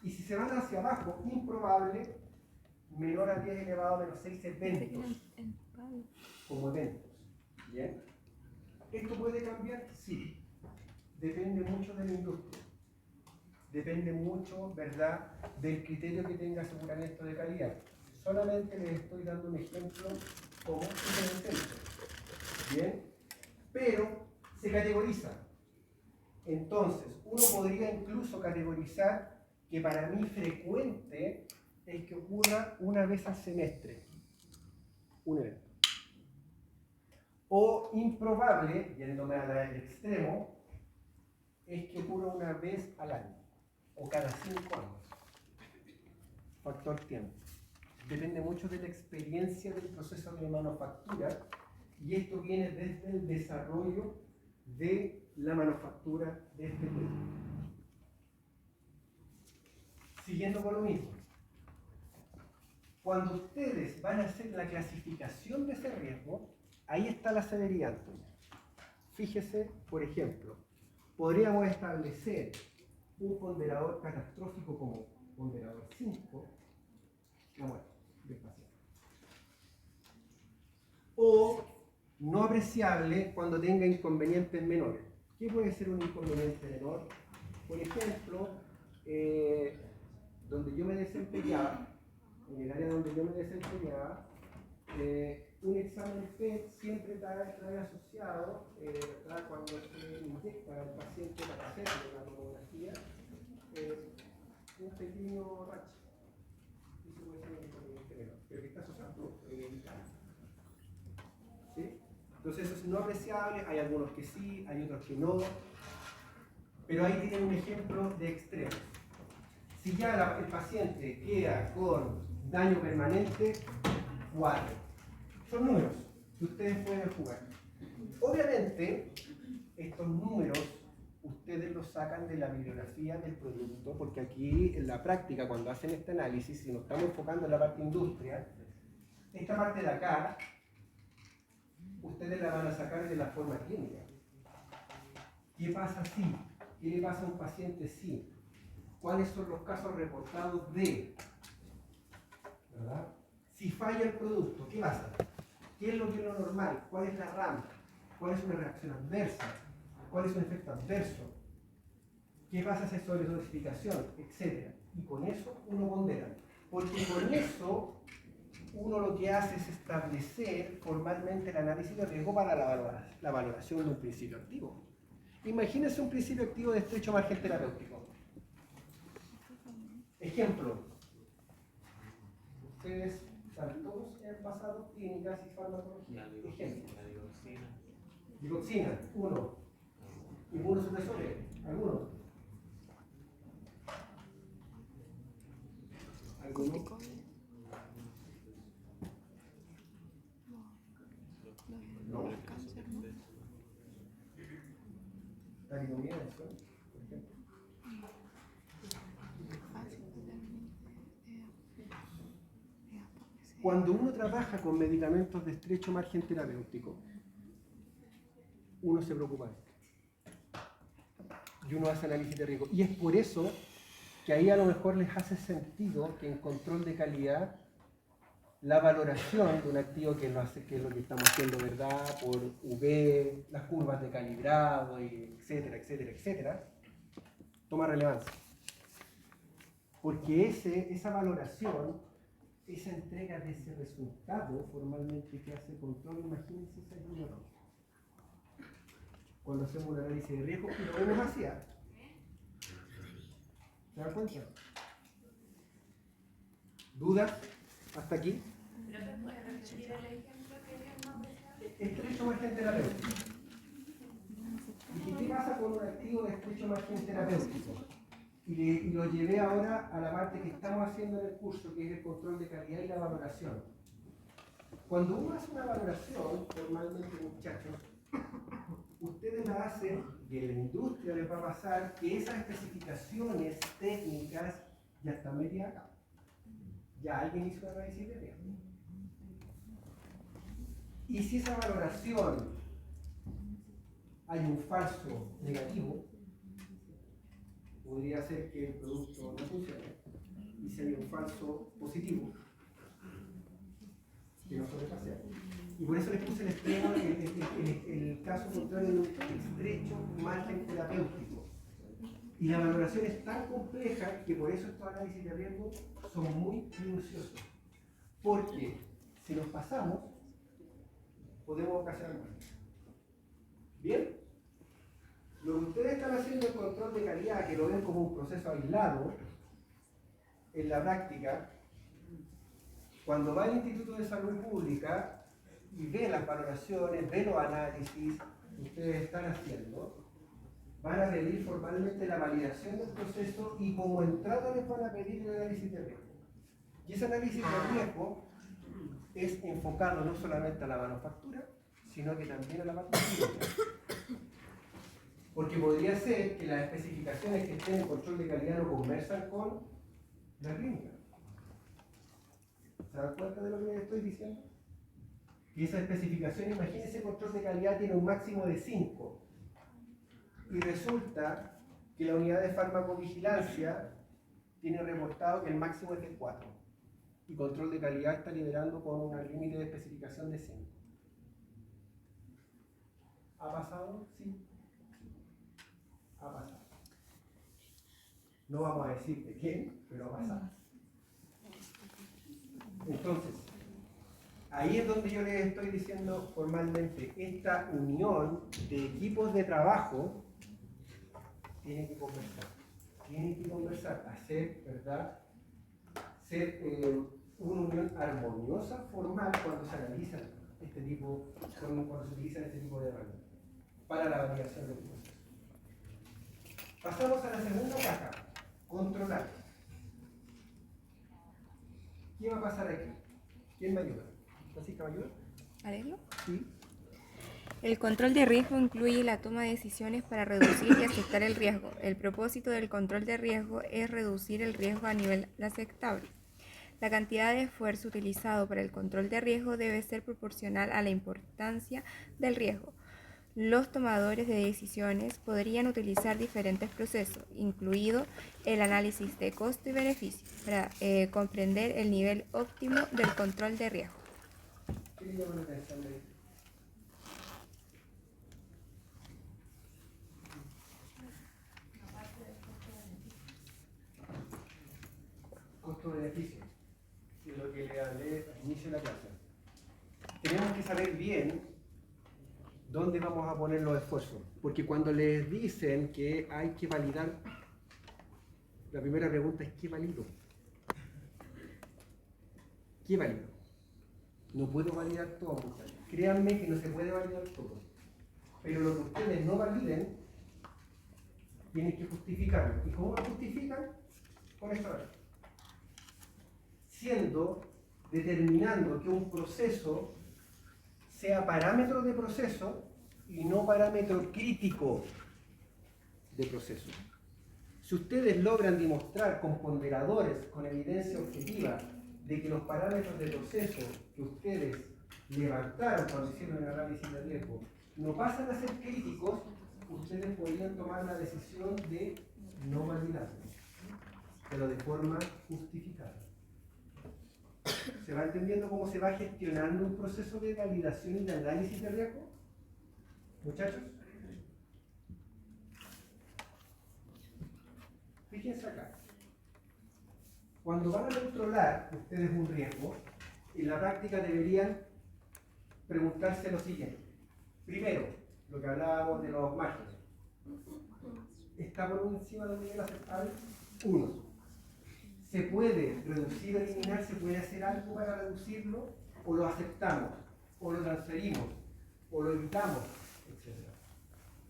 Y si se van hacia abajo, improbable, menor a 10 elevado a menos 6 eventos, como eventos. ¿Bien? ¿Esto puede cambiar? Sí. Depende mucho de la industria. Depende mucho, ¿verdad?, del criterio que tenga aseguramiento de calidad. Solamente les estoy dando un ejemplo como un ejemplo. ¿Bien? Pero se categoriza. Entonces, uno podría incluso categorizar que para mí frecuente es que ocurra una vez al semestre un evento. O improbable, yéndome al extremo, es que ocurra una vez al año o cada 5 años. Factor tiempo. Depende mucho de la experiencia del proceso de manufactura y esto viene desde el desarrollo de la manufactura de este producto. Siguiendo con lo mismo. Cuando ustedes van a hacer la clasificación de ese riesgo, ahí está la severidad, Antonio. Fíjese, por ejemplo, podríamos establecer un ponderador catastrófico como ponderador 5, la muerte del paciente. O no apreciable cuando tenga inconvenientes menores. ¿Qué puede ser un inconveniente menor? Por ejemplo, donde yo me desempeñaba, en el área donde yo me desempeñaba, un examen PET siempre trae asociado, cuando se inyecta al paciente para hacerle la tomografía, un pequeño racho. Eso puede ser un inconveniente menor, pero que está asociado ¿sí? Entonces eso es no apreciable, hay algunos que sí, hay otros que no, pero ahí tienen un ejemplo de extremos. Si ya el paciente queda con daño permanente, 4. Son números que ustedes pueden jugar. Obviamente, estos números ustedes los sacan de la bibliografía del producto, porque aquí en la práctica, cuando hacen este análisis, si nos estamos enfocando en la parte industria, esta parte de acá, ustedes la van a sacar de la forma clínica. ¿Qué pasa si? ¿Qué le pasa a un paciente si? ¿Cuáles son los casos reportados de? ¿Verdad? Si falla el producto, ¿qué pasa? ¿Qué es lo que es lo normal? ¿Cuál es la RAM? ¿Cuál es una reacción adversa? ¿Cuál es un efecto adverso? ¿Qué pasa si hay sobredosificación? Etcétera. Y con eso uno pondera. Porque con eso uno lo que hace es establecer formalmente el análisis de riesgo para la valoración de un principio activo. Imagínense un principio activo de estrecho margen terapéutico. Ejemplo. Ustedes saben, todos han pasado clínicas y farmacología. Ejemplo. Digoxina, 1. Inmunosupresores, algunos. ¿Alguno? No. Talidomida, por ejemplo. Cuando uno trabaja con medicamentos de estrecho margen terapéutico, uno se preocupa de esto. Y uno hace análisis de riesgo. Y es por eso que ahí a lo mejor les hace sentido que en control de calidad la valoración de un activo que es lo que estamos haciendo, ¿verdad? Por UV, las curvas de calibrado, etcétera, etcétera, etcétera, toma relevancia. Porque esa valoración, esa entrega de ese resultado formalmente que hace el control, imagínense esa ayuda. Cuando hacemos un análisis de riesgo, y lo vemos así. ¿Se dan cuenta? ¿Dudas? ¿Hasta aquí? ¿Puede repetir el ejemplo que es más apreciable? Estrecho margen terapéutico. ¿Y qué pasa con un activo de estrecho margen terapéutico? Y lo llevé ahora a la parte que estamos haciendo en el curso, que es el control de calidad y la valoración. Cuando uno hace una valoración, formalmente, muchachos, ustedes la hacen, y en la industria les va a pasar que esas especificaciones técnicas ya están metidas acá. Ya alguien hizo un análisis de riesgo. Y si esa valoración hay un falso negativo, podría ser que el producto no funcione. Y si hay un falso positivo, que no sobrepase. Y por eso les puse el extremo, el caso contrario de un estrecho margen terapéutico. Y la valoración es tan compleja que por eso estos análisis de riesgo son muy minuciosos. Porque si nos pasamos, podemos ocasionar muerte. ¿Bien? Lo que ustedes están haciendo el control de calidad, que lo ven como un proceso aislado, en la práctica, cuando va al Instituto de Salud Pública y ve las valoraciones, ve los análisis que ustedes están haciendo, van a pedir formalmente la validación del proceso y como entrada les van a pedir el análisis de riesgo. Y ese análisis de riesgo es enfocado no solamente a la manufactura, sino que también a la parte clínica. Porque podría ser que las especificaciones que estén en control de calidad no conversan con la clínica. ¿Se dan cuenta de lo que les estoy diciendo? Y esa especificación, imagínense, el control de calidad tiene un máximo de 5. Y resulta que la unidad de farmacovigilancia tiene reportado que el máximo es de 4. Y control de calidad está liberando con un límite de especificación de 5. ¿Ha pasado? Sí. Ha pasado. No vamos a decir de quién, pero ha pasado. Entonces, ahí es donde yo les estoy diciendo formalmente, esta unión de equipos de trabajo tiene que conversar, hacer, ¿verdad? Ser una unión armoniosa, formal, cuando se analiza este tipo, cuando se utilizan este tipo de herramientas para la validación del proceso. Pasamos a la segunda caja, controlar. ¿Qué va a pasar aquí? ¿Quién me ayuda? ¿Francisca me ayuda? ¿Arreglo? Sí. El control de riesgo incluye la toma de decisiones para reducir y aceptar el riesgo. El propósito del control de riesgo es reducir el riesgo a nivel aceptable. La cantidad de esfuerzo utilizado para el control de riesgo debe ser proporcional a la importancia del riesgo. Los tomadores de decisiones podrían utilizar diferentes procesos, incluido el análisis de costo y beneficio, para comprender el nivel óptimo del control de riesgo. ¿Qué le llama la atención de esto? Costo-beneficio, es lo que le hablé al inicio de la clase. Tenemos que saber bien dónde vamos a poner los esfuerzos, porque cuando les dicen que hay que validar, la primera pregunta es ¿qué valido? ¿Qué valido? No puedo validar todo, muchachos. Créanme que no se puede validar todo, pero lo que ustedes no validen tienen que justificarlo. ¿Y cómo lo justifican? Con esta regla. Determinando que un proceso sea parámetro de proceso y no parámetro crítico de proceso. Si ustedes logran demostrar con ponderadores, con evidencia objetiva, de que los parámetros de proceso que ustedes levantaron cuando hicieron el análisis de riesgo no pasan a ser críticos, ustedes podrían tomar la decisión de no validarlos, pero de forma justificada. ¿Se va entendiendo cómo se va gestionando un proceso de validación y de análisis de riesgo? Muchachos, fíjense acá. Cuando van a controlar ustedes un riesgo, en la práctica deberían preguntarse lo siguiente. Primero, lo que hablábamos de los márgenes. ¿Está por encima del nivel aceptable? 1. ¿Se puede reducir o eliminar? ¿Se puede hacer algo para reducirlo? ¿O lo aceptamos? ¿O lo transferimos? ¿O lo evitamos? Etcétera.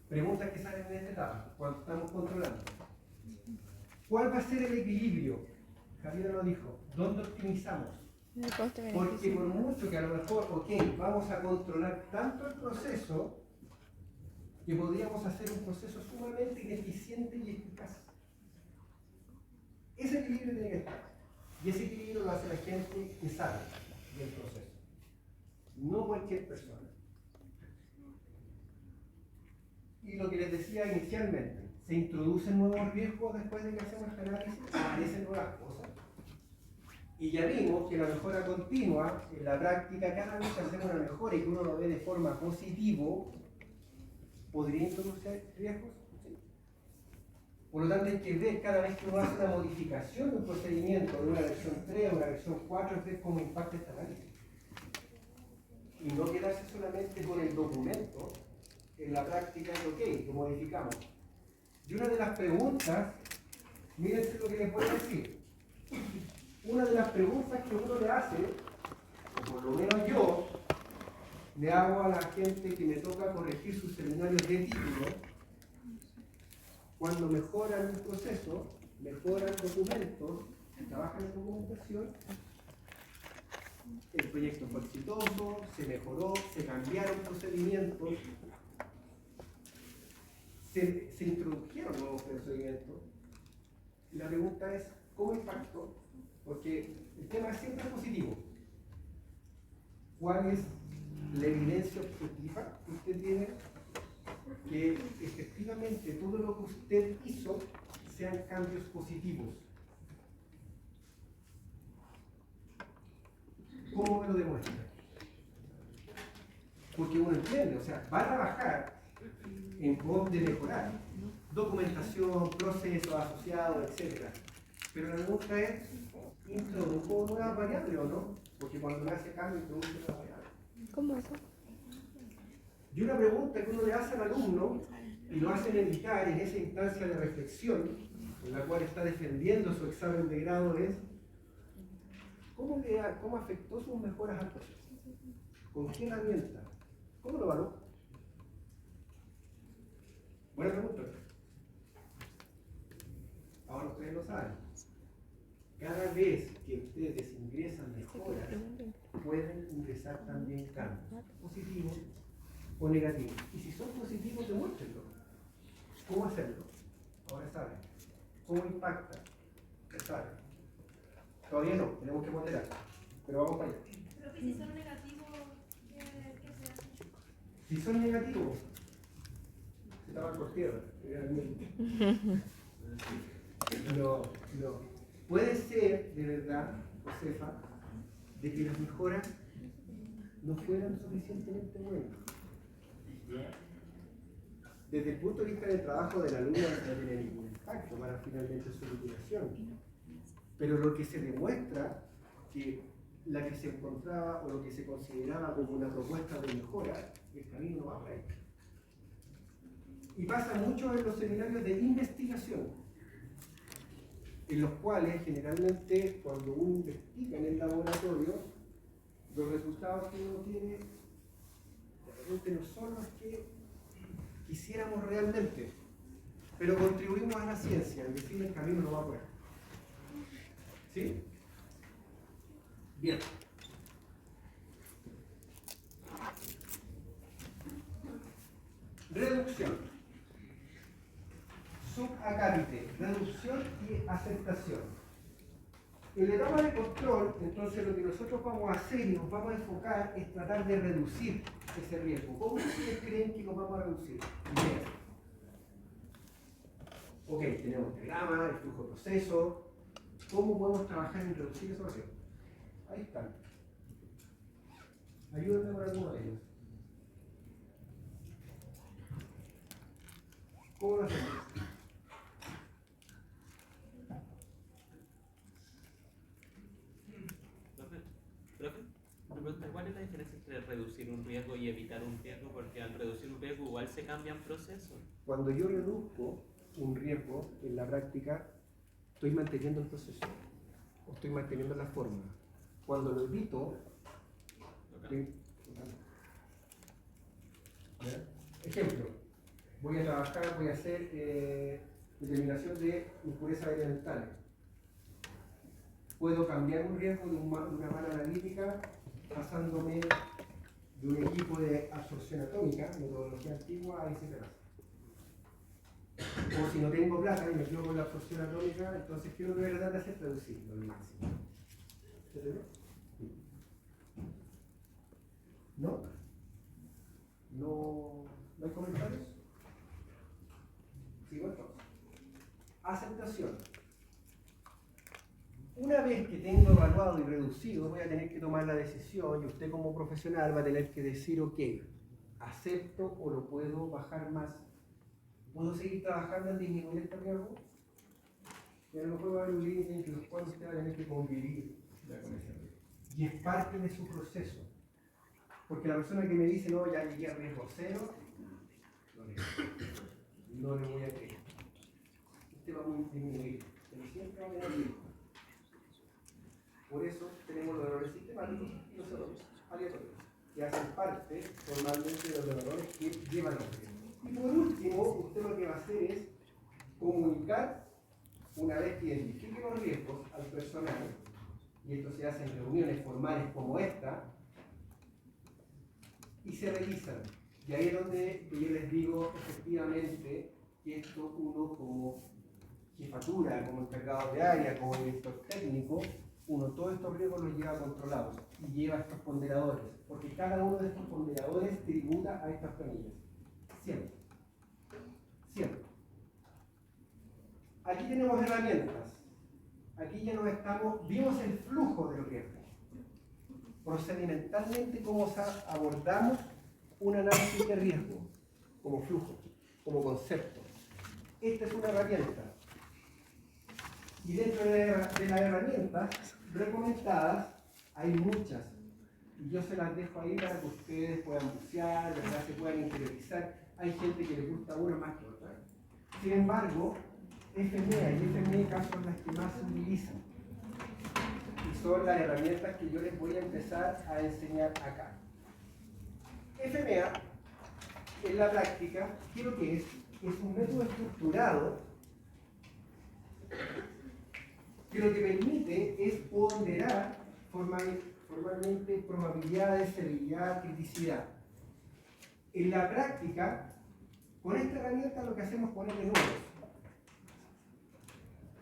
Preguntas que salen en esta etapa, cuando estamos controlando. ¿Cuál va a ser el equilibrio? Javier lo dijo. ¿Dónde optimizamos? El costo Porque por mucho que a lo mejor, vamos a controlar tanto el proceso que podríamos hacer un proceso sumamente ineficiente y eficaz. Ese equilibrio tiene que estar. Y ese equilibrio lo hace la gente que sabe del proceso, no cualquier persona. Y lo que les decía inicialmente, se introducen nuevos riesgos después de que hacemos este análisis, aparecen nuevas cosas. Y ya vimos que la mejora continua, en la práctica, cada vez que hacemos una mejora y que uno lo ve de forma positiva, ¿podría introducir riesgos? Sí. Por lo tanto, hay que ver cada vez que uno hace una modificación de un procedimiento, de una versión 3 a una versión 4, es ver cómo impacta este análisis. Y no quedarse solamente con el documento, en la práctica es ok, lo modificamos. Y una de las preguntas, mírense lo que les voy a decir. Una de las preguntas que uno le hace, o por lo menos yo, le hago a la gente que me toca corregir sus seminarios de título, cuando mejoran un proceso, mejoran documentos, trabajan en documentación, el proyecto fue exitoso, se mejoró, se cambiaron procedimientos, se introdujeron nuevos procedimientos. Y la pregunta es, ¿cómo impactó? Porque el tema siempre es positivo. ¿Cuál es la evidencia objetiva que usted tiene que efectivamente todo lo que usted hizo sean cambios positivos? ¿Cómo me lo demuestra? Porque uno entiende, o sea, va a trabajar en pos de mejorar documentación, procesos asociados, etc. Pero la pregunta es, ¿introdujo nuevas variables o no? Porque cuando uno hace cambio, introduce nuevas variables. ¿Cómo eso? Y una pregunta que uno le hace al alumno, y lo hacen evitar en esa instancia de reflexión, en la cual está defendiendo su examen de grado, es ¿cómo afectó sus mejoras al proceso? ¿Con qué herramienta? ¿Cómo lo valoró? Buena pregunta. Ahora ustedes lo saben. Cada vez que ustedes ingresan mejoras, pueden ingresar también cambios, positivos o negativos. Y si son positivos, demuéstrenlo. ¿Cómo hacerlo? Ahora saben. ¿Cómo impacta? Ya saben. Todavía no, tenemos que ponderar. Pero vamos para allá. Pero que si son negativos, ¿qué se hace? Si son negativos, se tapan por tierra, realmente. No. Puede ser, de verdad, Josefa, de que las mejoras no fueran suficientemente buenas. ¿Ya? Desde el punto de vista del trabajo del alumno no tiene ningún impacto para finalmente su titulación. Pero lo que se demuestra que la que se encontraba o lo que se consideraba como una propuesta de mejora, el camino no va por ahí. Y pasa mucho en los seminarios de investigación, en los cuales generalmente cuando uno investiga en el laboratorio, los resultados que uno tiene realmente no son los que quisiéramos realmente, pero contribuimos a la ciencia, es decir, el camino no va por ahí. ¿Sí? Bien. Reducción. Subacápite, reducción y aceptación. En la etapa de control, entonces lo que nosotros vamos a hacer y nos vamos a enfocar es tratar de reducir ese riesgo. ¿Cómo ustedes creen que lo vamos a reducir? Bien. Ok, tenemos el diagrama, el flujo de proceso. ¿Cómo podemos trabajar en reducir esa riesgo? Ahí están. Ayúdenme con alguno de ellos. ¿Cómo lo hacemos? ¿Cuál es la diferencia entre reducir un riesgo y evitar un riesgo? Porque al reducir un riesgo igual se cambian procesos. Cuando yo reduzco un riesgo en la práctica, estoy manteniendo el proceso o estoy manteniendo la forma. Cuando lo evito, ejemplo, voy a trabajar, voy a hacer determinación de impurezas elementales. Puedo cambiar un riesgo de una mala analítica pasándome de un equipo de absorción atómica, metodología antigua, a ICP. O si no tengo plata y me quedo con la absorción atómica, entonces quiero de verdad hacer reducirlo al máximo. ¿Entendido? ¿No? ¿No hay comentarios? Sigo entonces. Aceptación. Una vez que tengo evaluado y reducido, voy a tener que tomar la decisión y usted como profesional va a tener que decir, ok, ¿acepto o lo puedo bajar más? ¿Puedo seguir trabajando en disminuir este riesgo? Y a lo mejor va a haber un límite en los cuales usted va a tener que convivir con ese riesgo. Y es parte de su proceso. Porque la persona que me dice, no, ya llegué a riesgo cero, no le voy a creer. Usted va a disminuir, pero siempre va a tener riesgo. Por eso tenemos los errores sistemáticos y los errores aleatorios, que hacen parte formalmente de los errores que llevan los riesgos. Y por último, usted lo que va a hacer es comunicar, una vez que identifique los riesgos al personal, y esto se hace en reuniones formales como esta, y se revisan. Y ahí es donde yo les digo efectivamente que esto uno como jefatura, como encargado de área, como director técnico, uno todos estos riesgos los lleva controlados y lleva estos ponderadores, porque cada uno de estos ponderadores tributa a estas planillas. Siempre. Siempre. Aquí tenemos herramientas. Aquí ya nos vimos el flujo del riesgo. Procedimentalmente cómo abordamos un análisis de riesgo, como flujo, como concepto. Esta es una herramienta. Y dentro de las herramientas recomendadas hay muchas. Y yo se las dejo ahí para que ustedes puedan bucear, ¿verdad? Se puedan interiorizar. Hay gente que les gusta una más que otra. Sin embargo, FMEA y FMECA son las que más se utilizan. Y son las herramientas que yo les voy a empezar a enseñar acá. FMEA, en la práctica, ¿qué es lo que es? Es un método estructurado que lo que permite es ponderar formalmente probabilidades, celeridad, criticidad. En la práctica, con esta herramienta lo que hacemos es ponerle números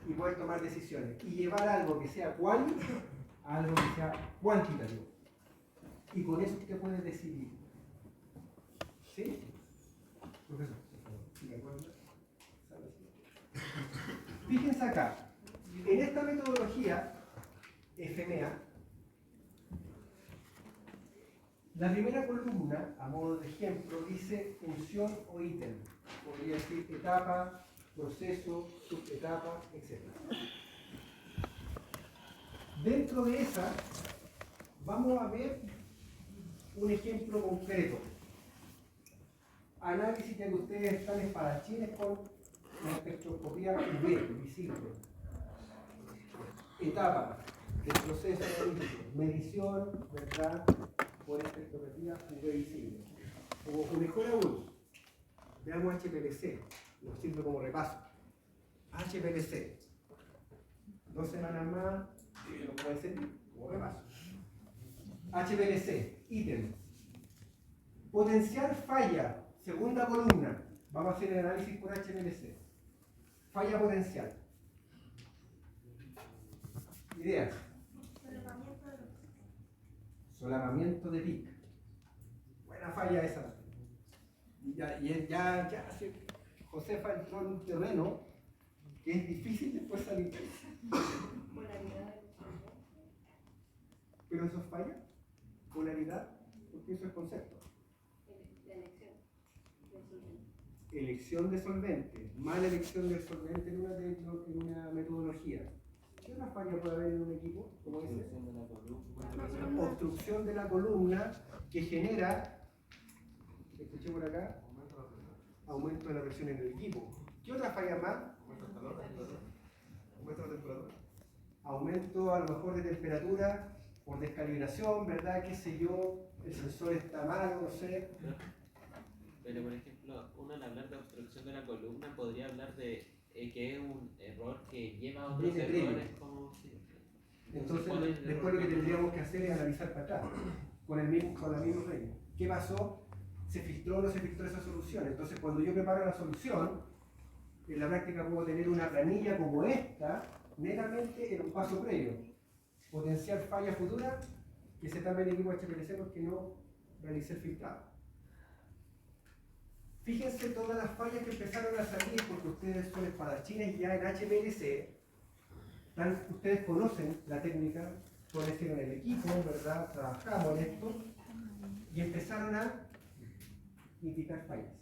y poder tomar decisiones y llevar algo que sea cual a algo que sea cuantitativo. Y con eso usted puede decidir. ¿Sí? Profesor, por favor, si me acuerdo. Fíjense acá. En esta metodología, FMEA, la primera columna, a modo de ejemplo, dice función o ítem. Podría decir etapa, proceso, subetapa, etc. Dentro de esa, vamos a ver un ejemplo concreto. Análisis ya que ustedes están espadachines con la espectroscopía UV, visible. Etapa del proceso analítico, medición, ¿verdad? Por espectroscopía UV visible. O mejor aún, veamos HPLC, nos sirve como repaso. HPLC, 2 semanas más, nos puede servir como repaso. HPLC, ítem. Potencial falla, segunda columna. Vamos a hacer el análisis por HPLC. Falla potencial. Ideas. Solapamiento de PIC. Buena falla esa. Ya Josefa entró en un terreno que es difícil después salir. Pero eso es falla. Polaridad, porque eso es concepto. Elección de solvente. Mala elección del solvente en una metodología. ¿Qué otra falla puede haber en un equipo como ese? Obstrucción de la columna que genera, escuché por acá, aumento de la presión en el equipo. ¿Qué otra falla más? Aumento de la temperatura. Aumento a lo mejor de temperatura por descalibración, ¿verdad? ¿Qué sé yo? El sensor está malo, no sé. Pero por ejemplo, uno al hablar de obstrucción de la columna podría hablar de que es un error que lleva a otros errores como si... Entonces, después lo que tendríamos que hacer es analizar para atrás, con la misma regla. ¿Qué pasó? ¿Se filtró o no se filtró esa solución? Entonces, cuando yo preparo la solución, en la práctica puedo tener una planilla como esta, netamente en un paso previo. Potencial falla futura, que se tape el equipo HPLC porque no realicé el filtrado. Fíjense todas las fallas que empezaron a salir porque ustedes son espadachines ya en HPLC. Ustedes conocen la técnica, conocieron el equipo, ¿verdad? Trabajamos en esto y empezaron a mitigar fallas.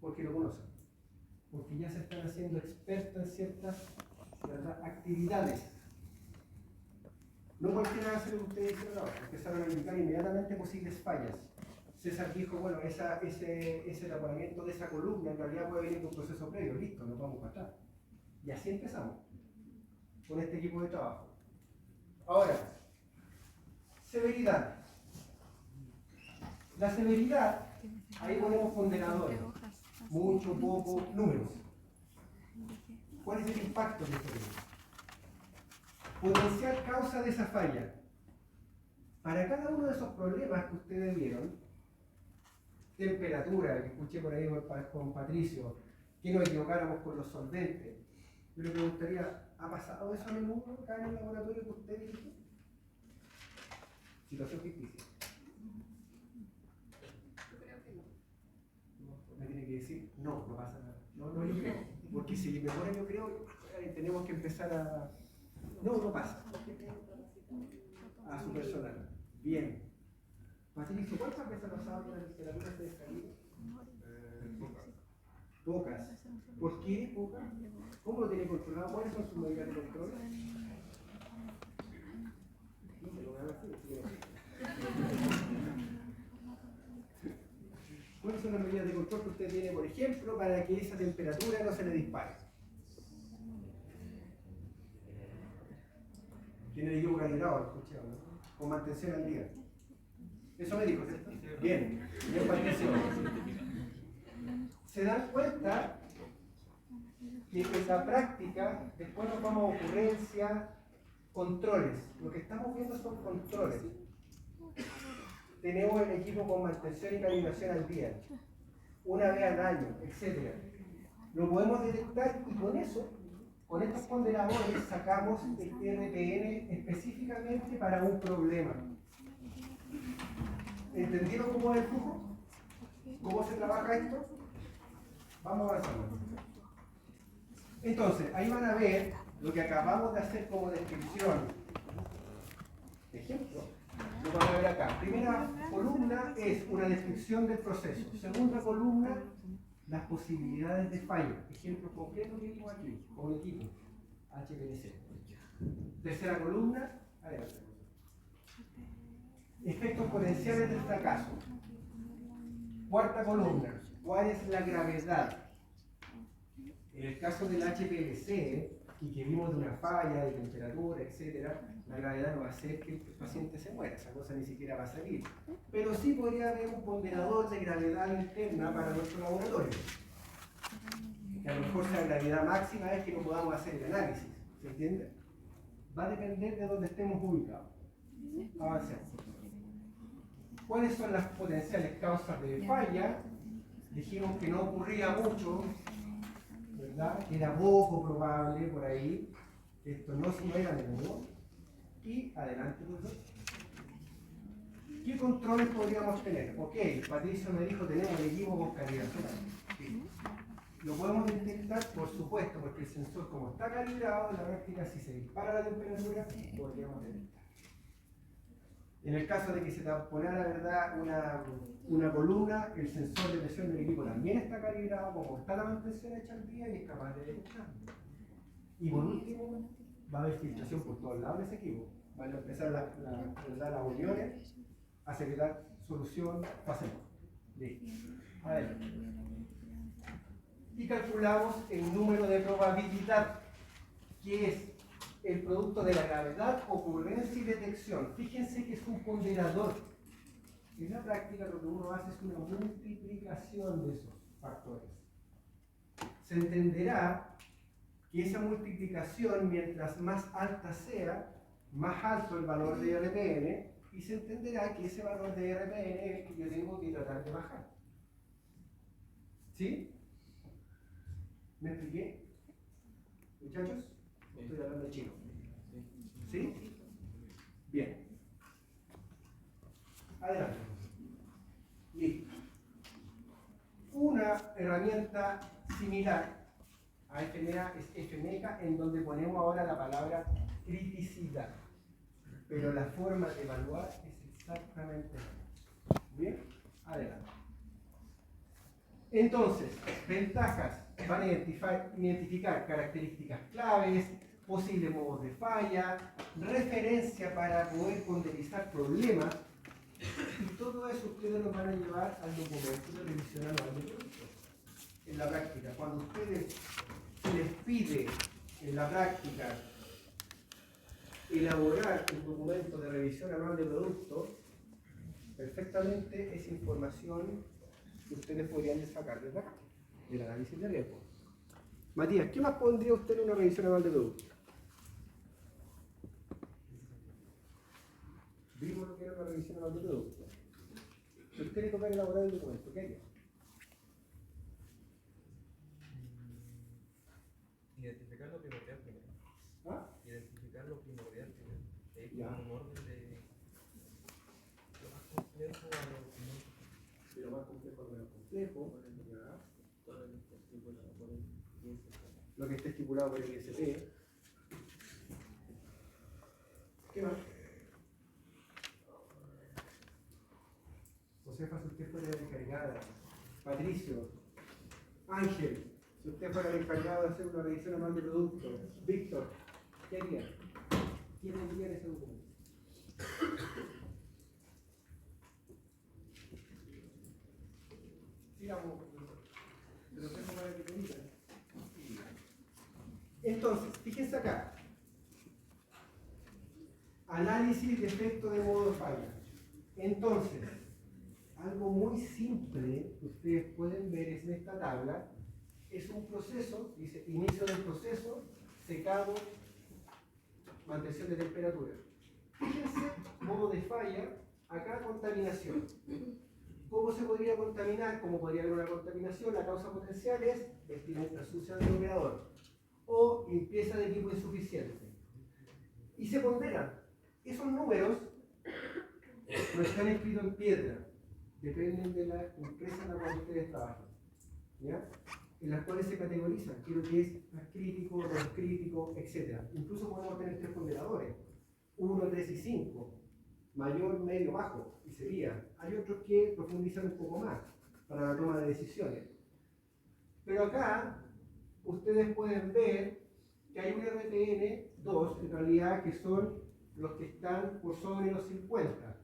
Porque lo conocen. Porque ya se están haciendo expertos en ciertas, ¿verdad?, actividades. No cualquiera hace lo que ustedes hicieron ahora. Empezaron a indicar inmediatamente posibles fallas. César dijo, bueno, ese elaboramiento de esa columna en realidad puede venir de un proceso previo. Listo, nos vamos para atrás. Y así empezamos con este equipo de trabajo. Ahora, severidad. La severidad, ahí ponemos ponderadores. Mucho, poco, números. ¿Cuál es el impacto de esto? Potencial causa de esa falla. Para cada uno de esos problemas que ustedes vieron, temperatura, que escuché por ahí con Patricio, que nos equivocáramos con los solventes, yo le preguntaría, ¿ha pasado eso a menudo acá en el laboratorio que usted dirige? Situación ficticia. Yo creo que no. Me tiene que decir, no, no pasa nada. No, yo creo. Porque si me pone yo creo, tenemos que empezar a... No pasa. A su personal. Bien. Patricio, ¿cuántas veces ha pasado la literatura de descalido? Pocas. ¿Por qué pocas? ¿Cómo lo tiene controlado? ¿Cuáles son sus medidas de control? ¿Cuáles son las medidas de control que usted tiene, por ejemplo, para que esa temperatura no se le dispare? Tiene el equipo calibrado, escuché, ¿no? Con mantención al día. Eso me dijo, ¿cierto? Bien, bien, Patricio. Se dan cuenta que en la práctica, después nos vamos a ocurrencia, controles. Lo que estamos viendo son controles. Tenemos el equipo con mantención y calibración al día, una vez al año, etc. Lo podemos detectar y con eso, con estos ponderadores, sacamos el RPN específicamente para un problema. ¿Entendieron cómo es el flujo? ¿Cómo se trabaja esto? Vamos avanzando. Entonces, ahí van a ver lo que acabamos de hacer como descripción. Ejemplo. Lo van a ver acá. Primera columna es una descripción del proceso. Segunda columna, las posibilidades de fallo. Ejemplo concreto que vimos aquí, con un equipo HPLC. Tercera columna, adelante. Efectos potenciales del fracaso. Cuarta columna, ¿cuál es la gravedad? En el caso del HPLC, y que vimos de una falla de temperatura, etc., la gravedad no va a hacer que el paciente se muera, esa cosa ni siquiera va a salir. Pero sí podría haber un ponderador de gravedad interna para nuestro laboratorio. Que a lo mejor sea gravedad máxima es que no podamos hacer el análisis, ¿se entiende? Va a depender de dónde estemos ubicados. Avancemos. ¿Cuáles son las potenciales causas de falla? Dijimos que no ocurría mucho, ¿verdad? Que era poco probable por ahí, que esto no era menudo. Y adelante los dos. ¿Qué controles podríamos tener? Ok, Patricio me dijo tenemos el equipo con calibración. Sí. Lo podemos detectar, por supuesto, porque el sensor como está calibrado, en la práctica si se dispara la temperatura, podríamos detectar. En el caso de que se tamponara, ¿verdad?, una columna, el sensor de presión del equipo también está calibrado, como está la mantención hecha al día y es capaz de detectar. Y por último, va a haber filtración por todos lados de ese equipo. Van a empezar las uniones a secretar solución, pasemos. Listo. Adelante. Y calculamos el número de probabilidad, que es el producto de la gravedad, ocurrencia y detección. Fíjense que es un ponderador. En la práctica lo que uno hace es una multiplicación de esos factores. Se entenderá que esa multiplicación, mientras más alta sea, más alto el valor de RPN, y se entenderá que ese valor de RPN es el que yo tengo que tratar de bajar. ¿Sí? ¿Me expliqué? ¿Muchachos? Estoy hablando chino. Adelante. Listo. Una herramienta similar a FMEA es FMECA, en donde ponemos ahora la palabra criticidad. Pero la forma de evaluar es exactamente la misma. Bien, adelante. Entonces, ventajas: van a identificar características claves, posibles modos de falla, referencia para poder conderizar problemas, y todo eso ustedes lo van a llevar al documento de revisión anual de productos. En la práctica, cuando ustedes les pide en la práctica elaborar un documento de revisión anual de productos, perfectamente es información que ustedes podrían sacar de práctica, del análisis de riesgo. Matías, ¿qué más pondría usted en una revisión anual de productos? Vimos lo que era una revisión anual de productos. Si usted le toca elaborar el documento, ¿qué haría? Identificar lo primordial primero. ¿Ah? Identificar lo primordial primero. Ya. Un orden de lo más complejo a lo menos. De lo más complejo a lo menos complejo. Ya. Lo que está estipulado por el ISP. ¿Qué más? Josefa, si usted fuera la encargada. Patricio. Ángel, si usted fuera el encargado de hacer una revisión anual de productos. Víctor, ¿qué haría? ¿Quién envía ese documento? Sigamos, pero tengo para que te digan. Entonces, fíjense acá. Análisis de efecto de modo de falla. Entonces, algo muy simple que ustedes pueden ver es en esta tabla. Es un proceso, dice inicio del proceso, secado, mantención de temperatura. Fíjense, modo de falla, acá contaminación. ¿Cómo se podría contaminar? ¿Cómo podría haber una contaminación? La causa potencial es vestimenta sucia del operador o limpieza de equipo insuficiente. Y se ponderan. Esos números no están escritos en piedra, dependen de la empresa en la cual ustedes trabajan, ¿ya? En las cuales se categorizan, quiero que es más crítico, no es crítico, etc. Incluso podemos tener 3 ponderadores, 1, 3 y 5, mayor, medio, bajo, y sería. Hay otros que profundizan un poco más para la toma de decisiones. Pero acá ustedes pueden ver que hay un RTN 2, en realidad, que son los que están por sobre los 50.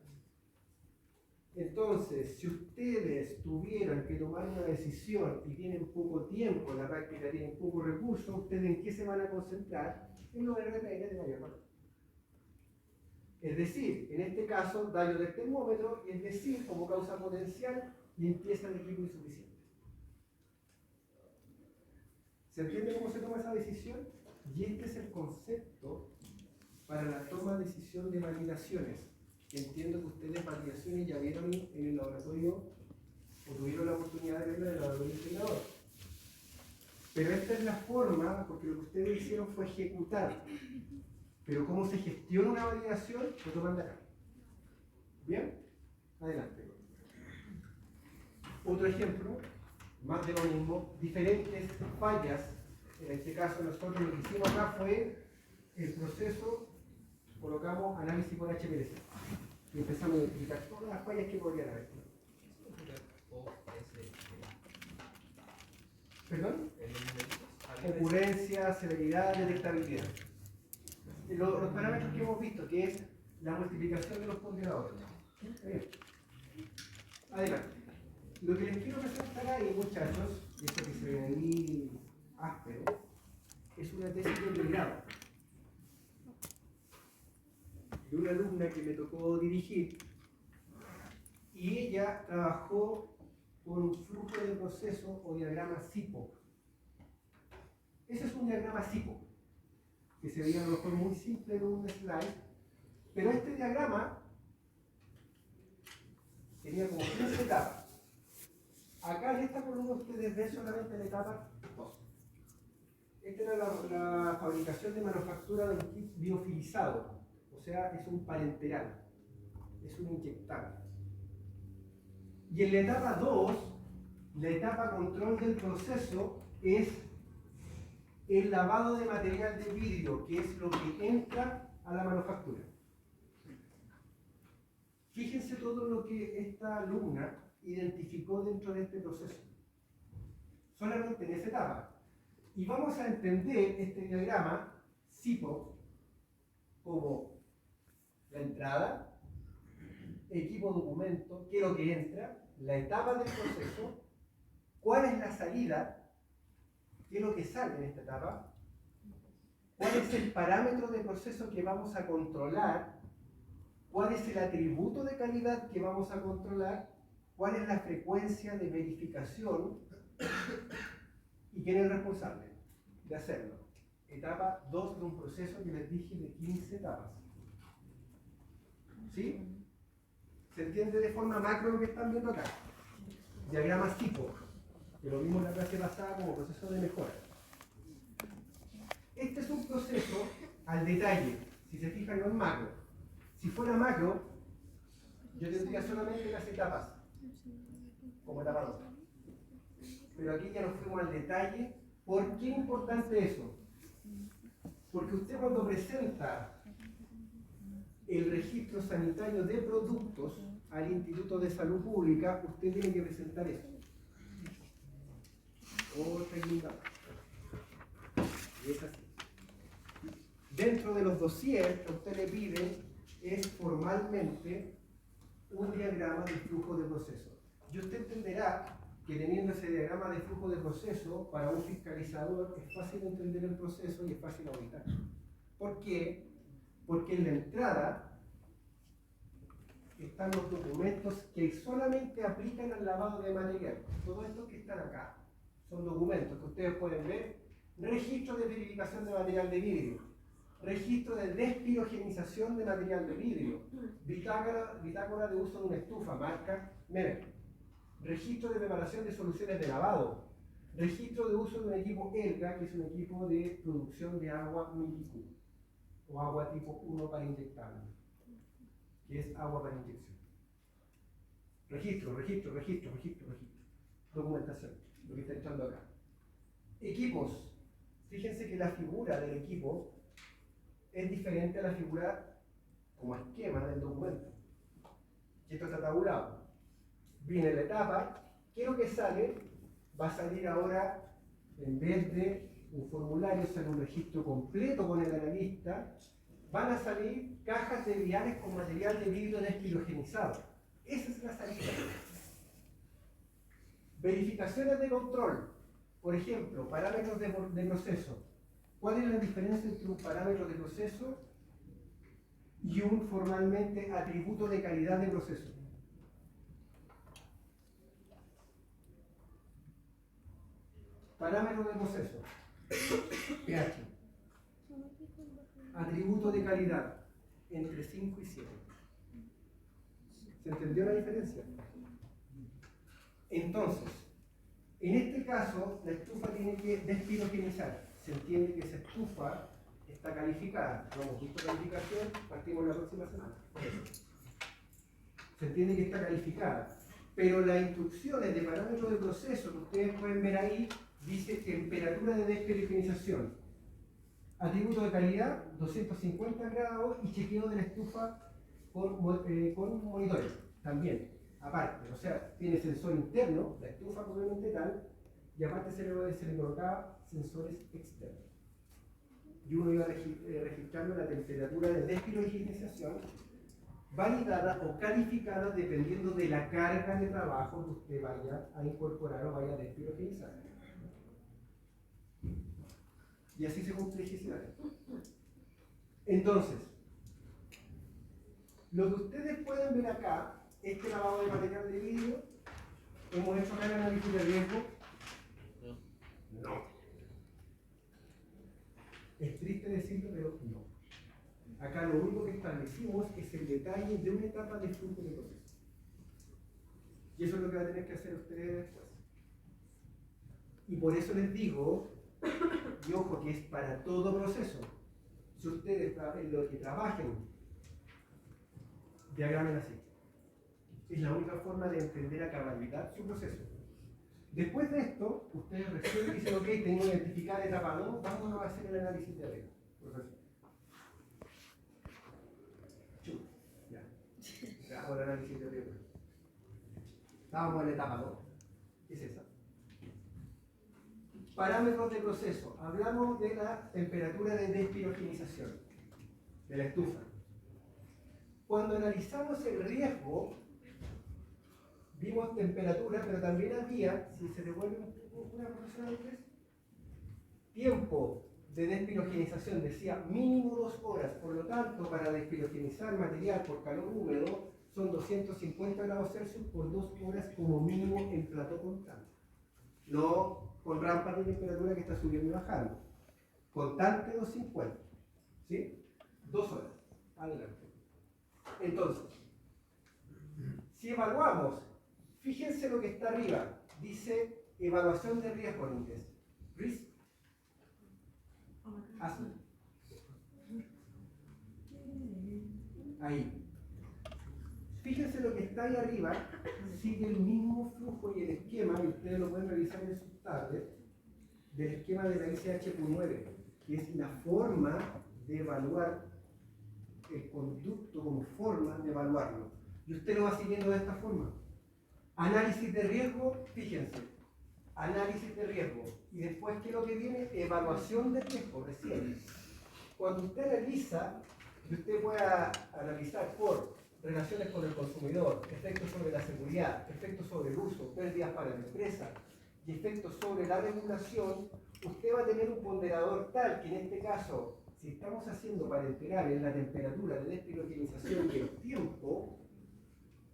Entonces, si ustedes tuvieran que tomar una decisión y tienen poco tiempo, en la práctica tienen poco recurso, ¿ustedes en qué se van a concentrar? En los RPN de mayor valor. Es decir, en este caso, daño del termómetro, y es decir, como causa potencial, limpieza del equipo insuficiente. ¿Se entiende cómo se toma esa decisión? Y este es el concepto para la toma de decisión de validaciones. Entiendo que ustedes validaciones ya vieron en el laboratorio o tuvieron la oportunidad de verlo en el laboratorio integrador. Pero esta es la forma, porque lo que ustedes hicieron fue ejecutar. Pero cómo se gestiona una validación, lo toman de acá. ¿Bien? Adelante. Otro ejemplo, más de lo mismo, diferentes fallas. En este caso nosotros lo que hicimos acá fue el proceso, colocamos análisis por HPLC. Y empezamos a identificar todas las fallas que podrían haber. ¿Perdón? Ocurrencia, severidad, detectabilidad. Los parámetros que hemos visto, que es la multiplicación de los ponderadores. Bien. Adelante. Lo que les quiero presentar ahí, muchachos, y esto que se ve ahí áspero, es una tesis de grado de una alumna que me tocó dirigir, y ella trabajó con un flujo de proceso o diagrama SIPO. Ese es un diagrama SIPO, que se veía a lo mejor muy simple en un slide, pero este diagrama tenía como 15 etapas. Acá en esta columna ustedes ven solamente la etapa 2. Esta era la fabricación de manufactura de un kit biofilizado, o sea, es un parenteral, es un inyectable. Y en la etapa 2, la etapa control del proceso es el lavado de material de vidrio, que es lo que entra a la manufactura. Fíjense todo lo que esta alumna identificó dentro de este proceso, solamente en esa etapa. Y vamos a entender este diagrama SIPO como la entrada, equipo documento, qué es lo que entra, la etapa del proceso, cuál es la salida, qué es lo que sale en esta etapa, cuál es el parámetro de proceso que vamos a controlar, cuál es el atributo de calidad que vamos a controlar, cuál es la frecuencia de verificación y quién es el responsable de hacerlo. Etapa 2 de un proceso que les dije de 15 etapas. ¿Sí? ¿Se entiende de forma macro lo que están viendo acá? Diagramas tipo, que lo vimos en la clase pasada como proceso de mejora. Este es un proceso al detalle, si se fijan no es macro. Si fuera macro, yo tendría solamente las etapas, como etapa 2. Pero aquí ya nos fuimos al detalle. ¿Por qué es importante eso? Porque usted cuando presenta el registro sanitario de productos al Instituto de Salud Pública, usted tiene que presentar eso. Otra guinda. Y es así. Dentro de los dossiers que usted le pide es formalmente un diagrama de flujo de proceso. Y usted entenderá que teniendo ese diagrama de flujo de proceso, para un fiscalizador es fácil entender el proceso y es fácil auditar. ¿Por qué? Porque en la entrada están los documentos que solamente aplican al lavado de material. Todos estos que están acá son documentos que ustedes pueden ver. Registro de verificación de material de vidrio, registro de despirogenización de material de vidrio, bitácora de uso de una estufa, marca MEMEC, registro de preparación de soluciones de lavado, registro de uso de un equipo ELGA, que es un equipo de producción de agua MILIQ, o agua tipo 1 para inyectable, que es agua para inyección. Registro. Documentación, lo que está echando acá. Equipos. Fíjense que la figura del equipo es diferente a la figura como esquema del documento. Y esto está tabulado. Viene la etapa. ¿Qué es lo que sale? Va a salir ahora, en vez de un formulario, sale un registro completo con el analista. Van a salir cajas de viales con material de vidrio despirogenizado. Esa es la salida. Verificaciones de control. Por ejemplo, parámetros de proceso. ¿Cuál es la diferencia entre un parámetro de proceso y un formalmente atributo de calidad de proceso? Parámetro de proceso. pH. Atributo de calidad. Entre 5 y 7. ¿Se entendió la diferencia? Entonces, en este caso, la estufa tiene que despirogenizar. Se entiende que esa estufa está calificada. No hemos visto calificación, partimos la próxima semana. Se entiende que está calificada. Pero las instrucciones de parámetros de proceso que ustedes pueden ver ahí, dice temperatura de despirogenización, atributo de calidad, 250 grados y chequeo de la estufa con monitores también. Aparte, o sea, tiene sensor interno, la estufa probablemente tal, y aparte se le colocaba sensores externos. Y uno iba registrando la temperatura de despirogenización validada o calificada dependiendo de la carga de trabajo que usted vaya a incorporar o vaya a despirogenizar. Y así se complejizará. Entonces, lo que ustedes pueden ver acá, este lavado de material de vidrio, hemos hecho acá el análisis de riesgo. No. Es triste decirlo, pero no. Acá lo único que establecimos es el detalle de una etapa de flujo de proceso. Y eso es lo que van a tener que hacer ustedes después. Y por eso les digo, y ojo, que es para todo proceso. Si ustedes en lo que trabajen, diagramen así. Es la única forma de entender a cabalidad su proceso. Después de esto, ustedes recién dicen, ok, tengo que identificar etapa 2, vamos a hacer el análisis de riesgo. Ya. Hago el análisis de riesgo. Estábamos en la etapa 2. ¿Qué es esa? Parámetros de proceso. Hablamos de la temperatura de despirogenización de la estufa. Cuando analizamos el riesgo, vimos temperatura, pero también había, si se devuelve una profesora de inglés, tiempo de despirogenización, decía mínimo 2 horas. Por lo tanto, para despirogenizar material por calor húmedo, son 250 grados Celsius por 2 horas como mínimo en plató constante. No con rampas de temperatura que está subiendo y bajando. Constante 250. ¿Sí? 2 horas. Adelante. Entonces, si evaluamos, fíjense lo que está arriba. Dice evaluación de riesgo en inglés. Risk assessment. Ahí. Fíjense lo que está ahí arriba, sigue el mismo flujo y el esquema, y ustedes lo pueden revisar en sus tablets, del esquema de la ICH-9, que es la forma de evaluar el conducto como forma de evaluarlo. Y usted lo va siguiendo de esta forma. Análisis de riesgo, fíjense, análisis de riesgo. Y después, ¿qué es lo que viene? Evaluación de riesgo, recién. Cuando usted analiza, y usted pueda analizar por relaciones con el consumidor, efectos sobre la seguridad, efectos sobre el uso, pérdidas para la empresa y efectos sobre la regulación, usted va a tener un ponderador tal que en este caso, si estamos haciendo para enterar en la temperatura de despirogenización y el tiempo,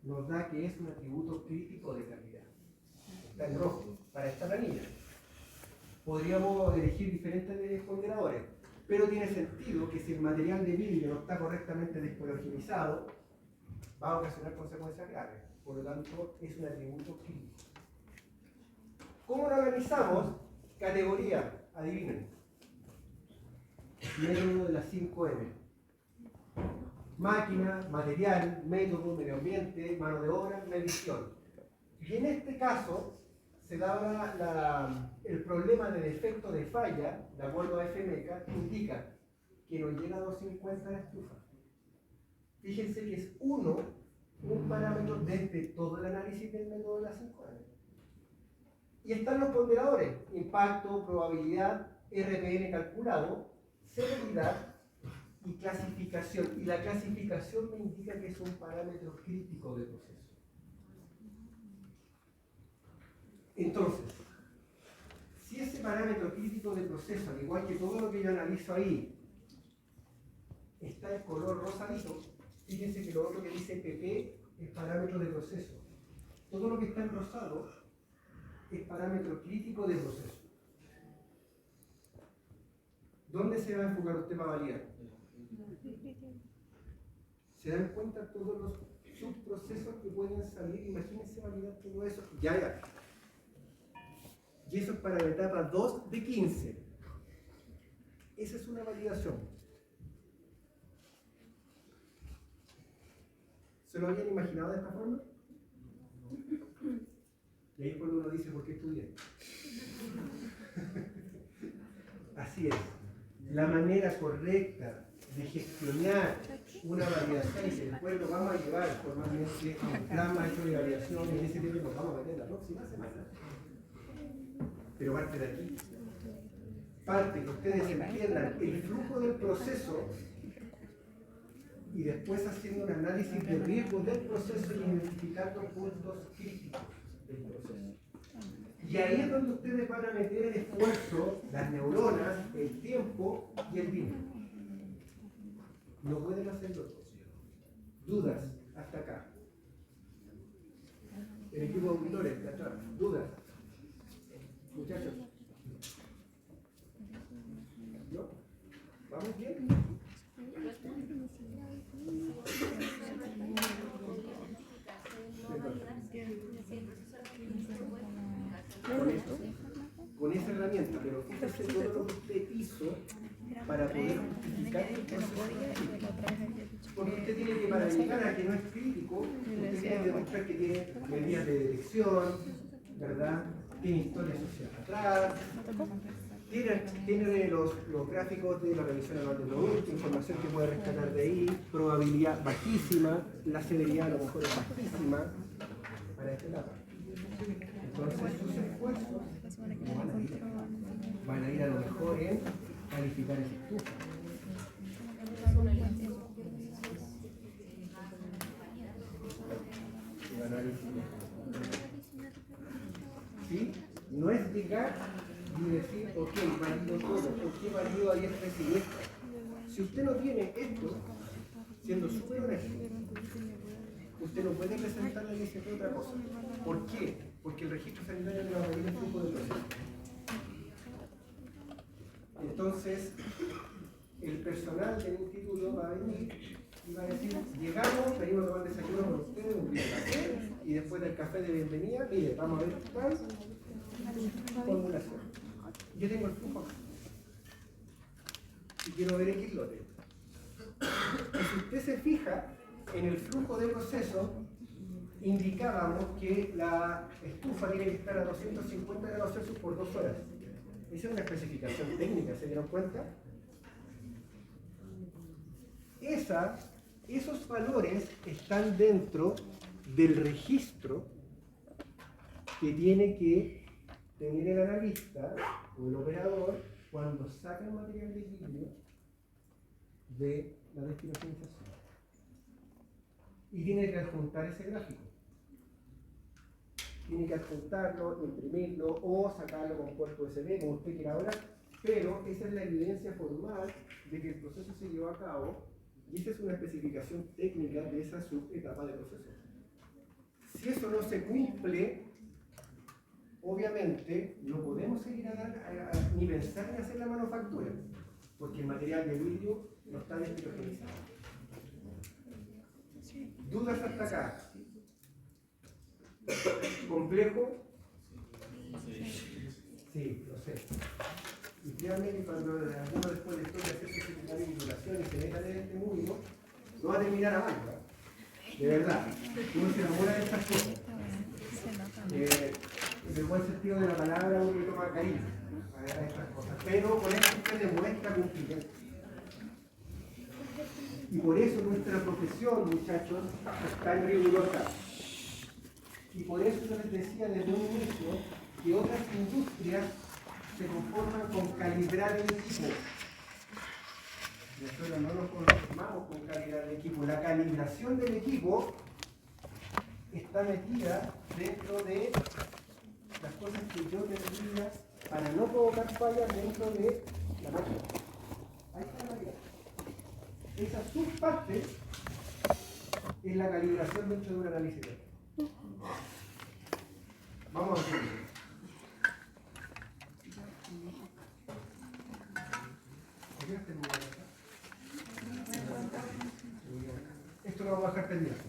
nos da que es un atributo crítico de calidad. Está en rojo para esta planilla. Podríamos elegir diferentes ponderadores, pero tiene sentido que si el material de vidrio no está correctamente deshigienizado, va a ocasionar consecuencias graves. Por lo tanto, es un atributo crítico. ¿Cómo lo organizamos? Categoría, adivinen. Método de las 5M. Máquina, material, método, medio ambiente, mano de obra, medición. Y en este caso, se daba el problema de defecto de falla, de acuerdo a FMECA, indica que no llega a 250 la estufa. Fíjense que es un parámetro desde todo el análisis del método de las 5M. Y están los ponderadores, impacto, probabilidad, RPN calculado, severidad y clasificación. Y la clasificación me indica que es un parámetro crítico de proceso. Entonces, si ese parámetro crítico de proceso, al igual que todo lo que yo analizo ahí, está en color rosadito, fíjense que lo otro que dice PP es parámetro de proceso. Todo lo que está en rosado es parámetro crítico de proceso. ¿Dónde se va a enfocar usted para validar? ¿Se dan cuenta todos los subprocesos que pueden salir? Imagínense validar todo eso. Ya. Y eso es para la etapa 2 de 15. Esa es una validación. ¿Se lo habían imaginado de esta forma? Y ahí es cuando uno dice, ¿por qué estudié? Así es. La manera correcta de gestionar una validación, que después lo vamos a llevar formalmente a un plan maestro de validación, y en ese tiempo nos vamos a meter la próxima semana. Pero parte de aquí. Parte que ustedes entiendan el flujo del proceso y después haciendo un análisis de riesgo del proceso y identificando puntos críticos del proceso. Y ahí es donde ustedes van a meter el esfuerzo, las neuronas, el tiempo y el dinero. No pueden hacerlo todo. Dudas hasta acá. El equipo de auditores de atrás. Dudas. Muchachos. ¿No? ¿Vamos bien? Con esa herramienta, pero fíjese todo lo que usted hizo para poder justificar el proceso. Porque usted tiene que, para para llegar a que no es crítico, usted tiene que demostrar que tiene medidas de detección, ¿verdad? Tiene historia social atrás, tiene los gráficos de la revisión anual del producto, información que puede rescatar de ahí, probabilidad bajísima, la severidad a lo mejor es bajísima para esta etapa. Entonces sus esfuerzos van a ir a lo mejor en calificar esa estufa. ¿Sí? No es llegar y decir, ok, valido todo, ¿por qué valido a diestra y siniestra? Si usted no tiene esto, siendo súper honesto, usted no puede presentar la iniciativa de otra cosa. ¿Por qué? Porque el registro sanitario le va a medir el flujo de proceso. Entonces, el personal del instituto va a venir y va a decir, llegamos, venimos a tomar desayuno con ustedes, un día de café, y después del café de bienvenida, mire, vamos a ver tal formulación. Yo tengo el flujo acá. Y quiero ver X lote. Y si usted se fija, en el flujo de proceso, indicábamos que la estufa tiene que estar a 250 grados Celsius por 2 horas. Esa es una especificación técnica, ¿se dieron cuenta? Esos valores están dentro del registro que tiene que tener el analista o el operador cuando saca el material de equilibrio de la destinación. Y tiene que adjuntar ese gráfico. Tiene que adjuntarlo, imprimirlo o sacarlo con puerto USB, como usted quiera ahora, pero esa es la evidencia formal de que el proceso se llevó a cabo y esa es una especificación técnica de esa subetapa de proceso. Si eso no se cumple, obviamente no podemos seguir ni pensar en hacer la manufactura, porque el material de vidrio no está deshidrogenizado. ¿Dudas hasta acá? ¿Complejo? Sí, lo sé. Y créanme que cuando alguno después de esto de hacer su secundaria y violación y se metan en este mundo, no va a terminar a mal, ¿no? De verdad. Uno se enamora de estas cosas. En el buen sentido de la palabra, uno le toma cariño a estas cosas. Pero con esto usted demuestra cumplimiento. Y por eso nuestra profesión, muchachos, es tan rigurosa. Y por eso yo les decía desde un inicio que otras industrias se conforman con calibrar el equipo. Nosotros no nos conformamos con calibrar el equipo. La calibración del equipo está metida dentro de las cosas que yo tendría para no provocar fallas dentro de la máquina. Ahí está la calidad. Esa subparte es la calibración dentro de un análisis técnico. Vamos a ver. Esto lo vamos a dejar pendiente.